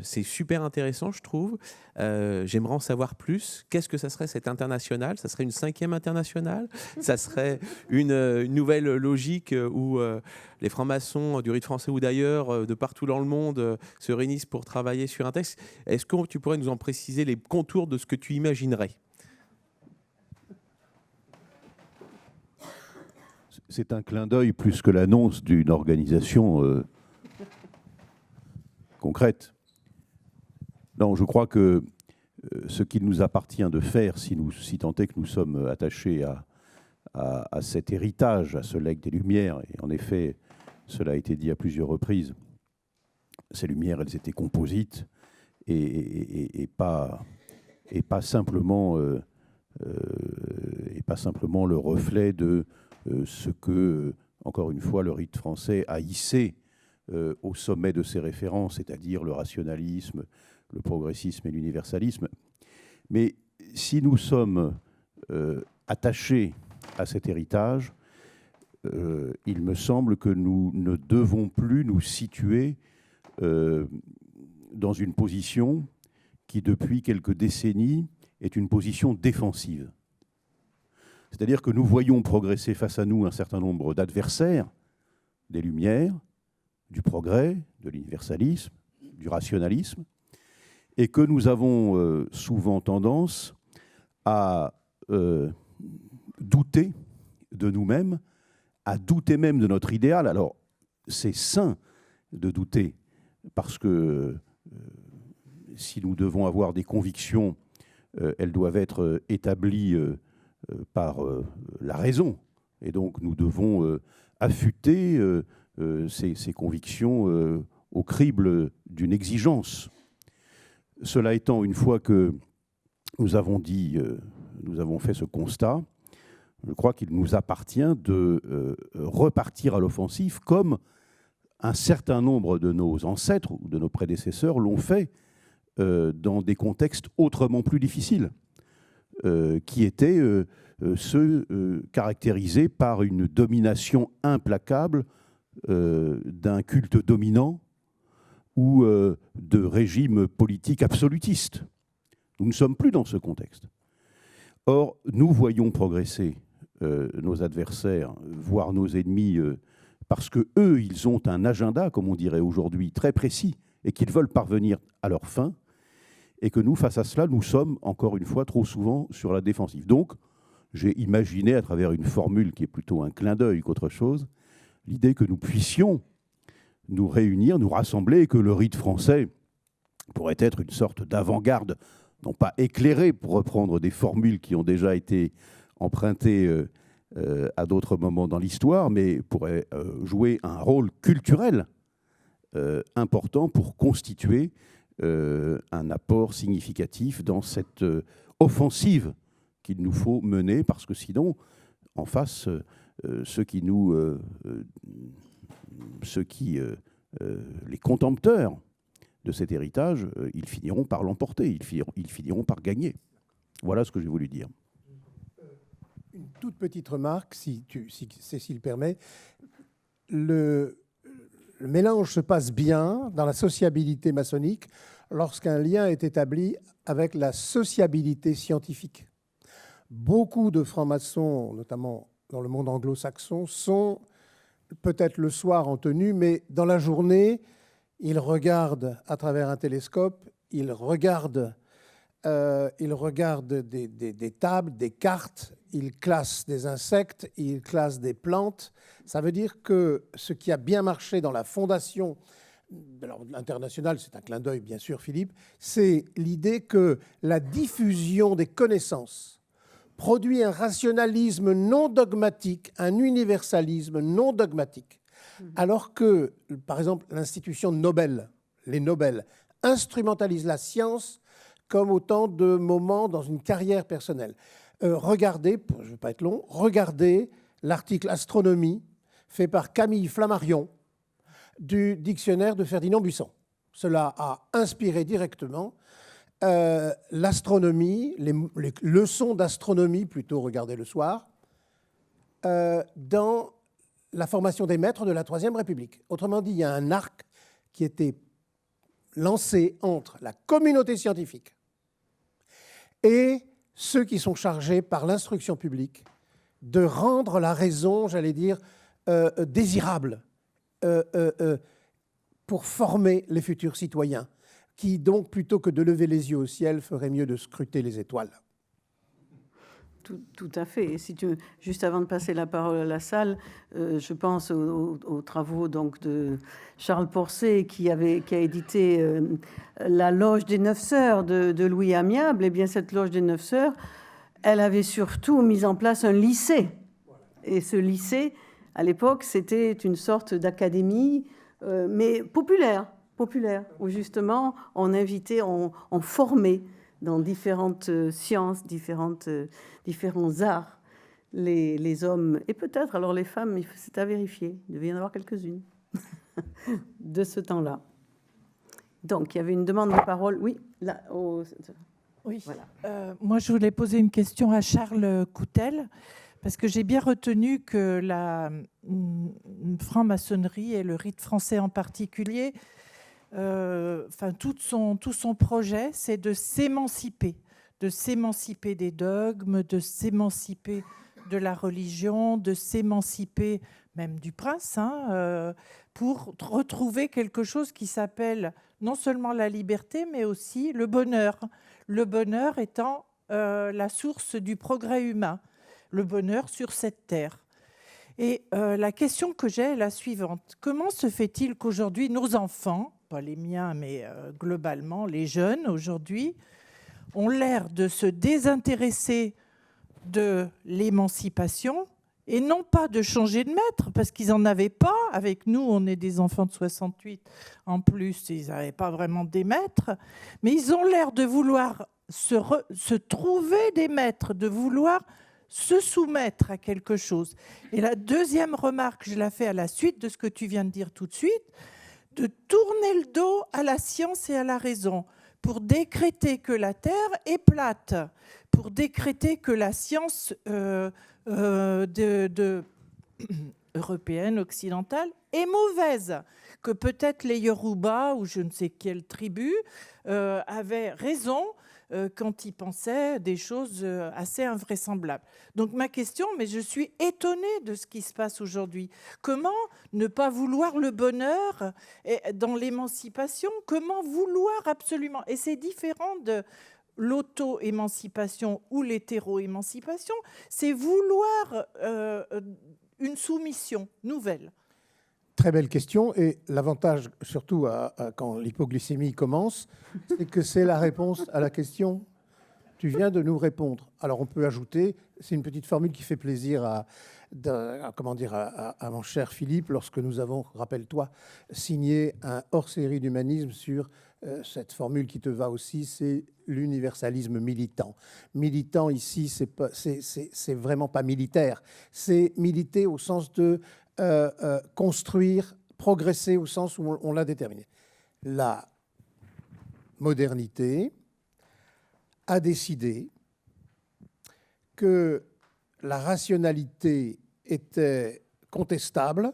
C'est super intéressant, je trouve. J'aimerais en savoir plus. Qu'est-ce que ça serait cet international? Ça serait une 5e internationale? Ça serait une nouvelle logique où les francs-maçons du Rite français ou d'ailleurs, de partout dans le monde, se réunissent pour travailler sur un texte? Est-ce que tu pourrais nous en préciser les contours de ce que tu imaginerais? C'est un clin d'œil plus que l'annonce d'une organisation concrète. Non, je crois que ce qu'il nous appartient de faire, si tant est que nous sommes attachés à cet héritage, à ce legs des Lumières, et en effet, cela a été dit à plusieurs reprises, ces Lumières, elles étaient composites et pas simplement le reflet de ce que, encore une fois, le rite français a hissé au sommet de ses références, c'est-à-dire le rationalisme, le progressisme et l'universalisme. Mais si nous sommes attachés à cet héritage, il me semble que nous ne devons plus nous situer dans une position qui, depuis quelques décennies, est une position défensive. C'est-à-dire que nous voyons progresser face à nous un certain nombre d'adversaires, des Lumières, du progrès, de l'universalisme, du rationalisme, et que nous avons souvent tendance à douter de nous-mêmes, à douter même de notre idéal. Alors, c'est sain de douter, parce que si nous devons avoir des convictions, elles doivent être établies par la raison. Et donc, nous devons affûter ces convictions au crible d'une exigence. Cela étant, une fois que nous avons fait ce constat, je crois qu'il nous appartient de repartir à l'offensive comme un certain nombre de nos ancêtres ou de nos prédécesseurs l'ont fait dans des contextes autrement plus difficiles, qui étaient ceux caractérisés par une domination implacable d'un culte dominant ou de régimes politiques absolutistes. Nous ne sommes plus dans ce contexte. Or, nous voyons progresser nos adversaires, voire nos ennemis, parce qu'eux, ils ont un agenda, comme on dirait aujourd'hui, très précis, et qu'ils veulent parvenir à leur fin, et que nous, face à cela, nous sommes, encore une fois, trop souvent sur la défensive. Donc, j'ai imaginé, à travers une formule qui est plutôt un clin d'œil qu'autre chose, l'idée que nous puissions nous réunir, nous rassembler, et que le rite français pourrait être une sorte d'avant-garde, non pas éclairée, pour reprendre des formules qui ont déjà été empruntées à d'autres moments dans l'histoire, mais pourrait jouer un rôle culturel important pour constituer un apport significatif dans cette offensive qu'il nous faut mener, parce que sinon, en face, les contempteurs de cet héritage, ils finiront par l'emporter, ils finiront par gagner. Voilà ce que j'ai voulu dire. Une toute petite remarque, si Cécile permet. Le mélange se passe bien dans la sociabilité maçonnique lorsqu'un lien est établi avec la sociabilité scientifique. Beaucoup de francs-maçons, notamment dans le monde anglo-saxon, sont peut-être le soir en tenue, mais dans la journée, ils regardent à travers un télescope, ils regardent il regarde des tables, des cartes, il classe des insectes, il classe des plantes. Ça veut dire que ce qui a bien marché dans la fondation, alors l'international, c'est un clin d'œil bien sûr Philippe, c'est l'idée que la diffusion des connaissances produit un rationalisme non dogmatique, un universalisme non dogmatique. Alors que, par exemple, l'institution Nobel, les Nobel, instrumentalise la science comme autant de moments dans une carrière personnelle. Regardez, je ne vais pas être long, regardez l'article Astronomie fait par Camille Flammarion du dictionnaire de Ferdinand Buisson. Cela a inspiré directement l'astronomie, les leçons d'astronomie, plutôt regardez le soir, dans la formation des maîtres de la Troisième République. Autrement dit, il y a un arc qui était lancé entre la communauté scientifique et ceux qui sont chargés par l'instruction publique de rendre la raison, j'allais dire, désirable pour former les futurs citoyens, qui donc, plutôt que de lever les yeux au ciel, feraient mieux de scruter les étoiles. Tout à fait. Et si juste avant de passer la parole à la salle, je pense aux travaux donc, de Charles Porcet qui a édité La Loge des Neuf Sœurs de Louis Amiable. Et bien cette Loge des Neuf Sœurs, elle avait surtout mis en place un lycée. Et ce lycée, à l'époque, c'était une sorte d'académie, mais populaire, où justement on invitait, on formait dans différentes sciences, différents arts, les hommes, et peut-être alors les femmes, c'est à vérifier, il devait y en avoir quelques-unes de ce temps-là. Donc, il y avait une demande de parole, oui, là, oui. Voilà. Moi, je voulais poser une question à Charles Coutel, parce que j'ai bien retenu que la franc-maçonnerie et le rite français en particulier, tout son projet, c'est de s'émanciper des dogmes, de s'émanciper de la religion, de s'émanciper même du prince, pour retrouver quelque chose qui s'appelle non seulement la liberté, mais aussi le bonheur. Le bonheur étant la source du progrès humain, le bonheur sur cette terre. Et la question que j'ai est la suivante. Comment se fait-il qu'aujourd'hui, nos enfants, pas les miens, mais globalement, les jeunes aujourd'hui, ont l'air de se désintéresser de l'émancipation et non pas de changer de maître, parce qu'ils n'en avaient pas. Avec nous, on est des enfants de 68. En plus, ils n'avaient pas vraiment des maîtres. Mais ils ont l'air de vouloir se trouver des maîtres, de vouloir se soumettre à quelque chose. Et la deuxième remarque, je la fais à la suite de ce que tu viens de dire tout de suite, de tourner le dos à la science et à la raison pour décréter que la Terre est plate, pour décréter que la science européenne, occidentale, est mauvaise, que peut-être les Yoruba ou je ne sais quelle tribu avaient raison quand ils pensaient des choses assez invraisemblables. Donc ma question, mais je suis étonnée de ce qui se passe aujourd'hui. Comment ne pas vouloir le bonheur dans l'émancipation? Comment vouloir absolument? Et c'est différent de l'auto-émancipation ou l'hétéro-émancipation, c'est vouloir une soumission nouvelle. Très belle question, et l'avantage, surtout quand l'hypoglycémie commence, c'est que c'est la réponse à la question. Tu viens de nous répondre. Alors on peut ajouter, c'est une petite formule qui fait plaisir à mon cher Philippe, lorsque nous avons, rappelle-toi, signé un hors-série d'humanisme sur cette formule qui te va aussi, c'est l'universalisme militant. Militant ici, c'est vraiment pas militaire, c'est militer au sens de construire, progresser au sens où on l'a déterminé. La modernité a décidé que la rationalité était contestable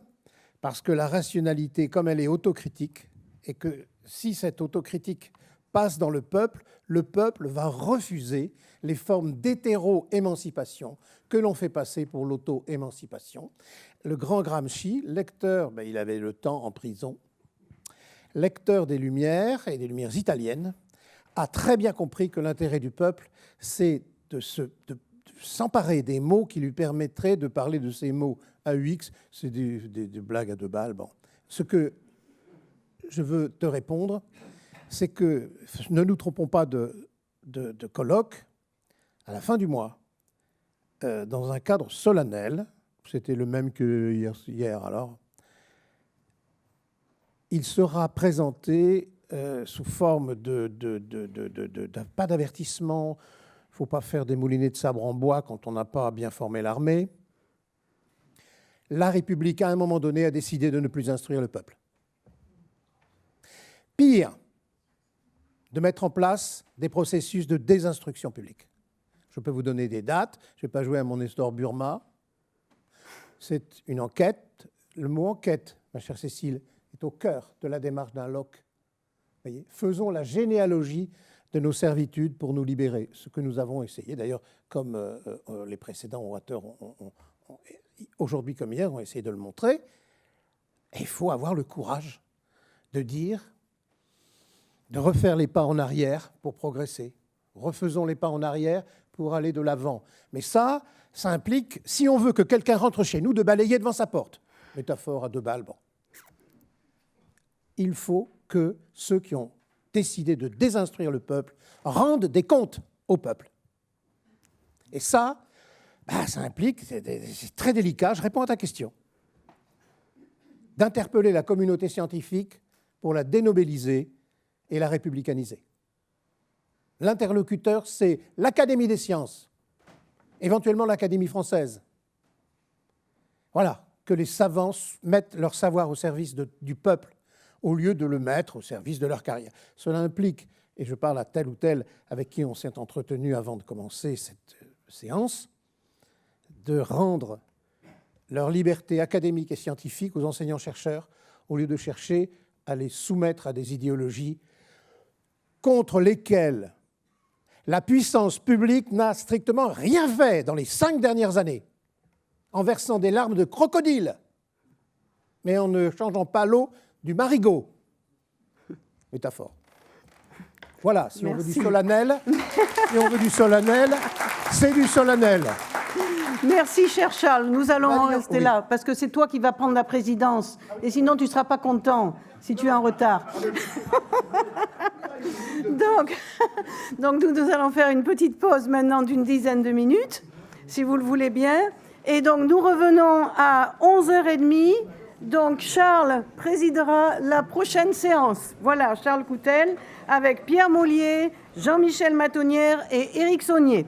parce que la rationalité, comme elle est autocritique, et que si cette autocritique passe dans le peuple va refuser les formes d'hétéro-émancipation que l'on fait passer pour l'auto-émancipation. Le grand Gramsci, lecteur, il avait le temps en prison, lecteur des Lumières et des Lumières italiennes, a très bien compris que l'intérêt du peuple, c'est de s'emparer des mots qui lui permettraient de parler de ces mots AUX. C'est des blagues à 2 balles. Bon. Ce que je veux te répondre, c'est que ne nous trompons pas de colloque à la fin du mois, dans un cadre solennel. C'était le même que hier alors. Il sera présenté sous forme pas d'avertissement. Il ne faut pas faire des moulinets de sabre en bois quand on n'a pas bien formé l'armée. La République, à un moment donné, a décidé de ne plus instruire le peuple. Pire, de mettre en place des processus de désinstruction publique. Je peux vous donner des dates. Je ne vais pas jouer à mon Nestor Burma. C'est une enquête. Le mot enquête, ma chère Cécile, est au cœur de la démarche d'un Locke. Voyez, faisons la généalogie de nos servitudes pour nous libérer, ce que nous avons essayé. D'ailleurs, comme les précédents orateurs, aujourd'hui comme hier, ont essayé de le montrer. Et il faut avoir le courage de dire, de refaire les pas en arrière pour progresser. Refaisons les pas en arrière pour aller de l'avant. Mais ça implique, si on veut que quelqu'un rentre chez nous, de balayer devant sa porte. Métaphore à 2 balles, bon. Il faut que ceux qui ont décidé de désinstruire le peuple rendent des comptes au peuple. Et ça, ça implique, c'est très délicat, je réponds à ta question, d'interpeller la communauté scientifique pour la dénobiliser et la républicaniser. L'interlocuteur, c'est l'Académie des sciences, éventuellement l'Académie française. Voilà, que les savants mettent leur savoir au service du peuple au lieu de le mettre au service de leur carrière. Cela implique, et je parle à tel ou tel avec qui on s'est entretenu avant de commencer cette séance, de rendre leur liberté académique et scientifique aux enseignants-chercheurs au lieu de chercher à les soumettre à des idéologies contre lesquelles la puissance publique n'a strictement rien fait dans les 5 dernières années, en versant des larmes de crocodile, mais en ne changeant pas l'eau du marigot. Métaphore. Voilà, si on veut du solennel, c'est du solennel. Merci, cher Charles. Nous allons rester là, parce que c'est toi qui vas prendre la présidence. Et sinon, tu ne seras pas content si tu es en retard. Donc nous allons faire une petite pause maintenant d'une dizaine de minutes, si vous le voulez bien. Et donc, nous revenons à 11h30. Donc, Charles présidera la prochaine séance. Voilà, Charles Coutel, avec Pierre Maulier, Jean-Michel Matonnière et Éric Saunier.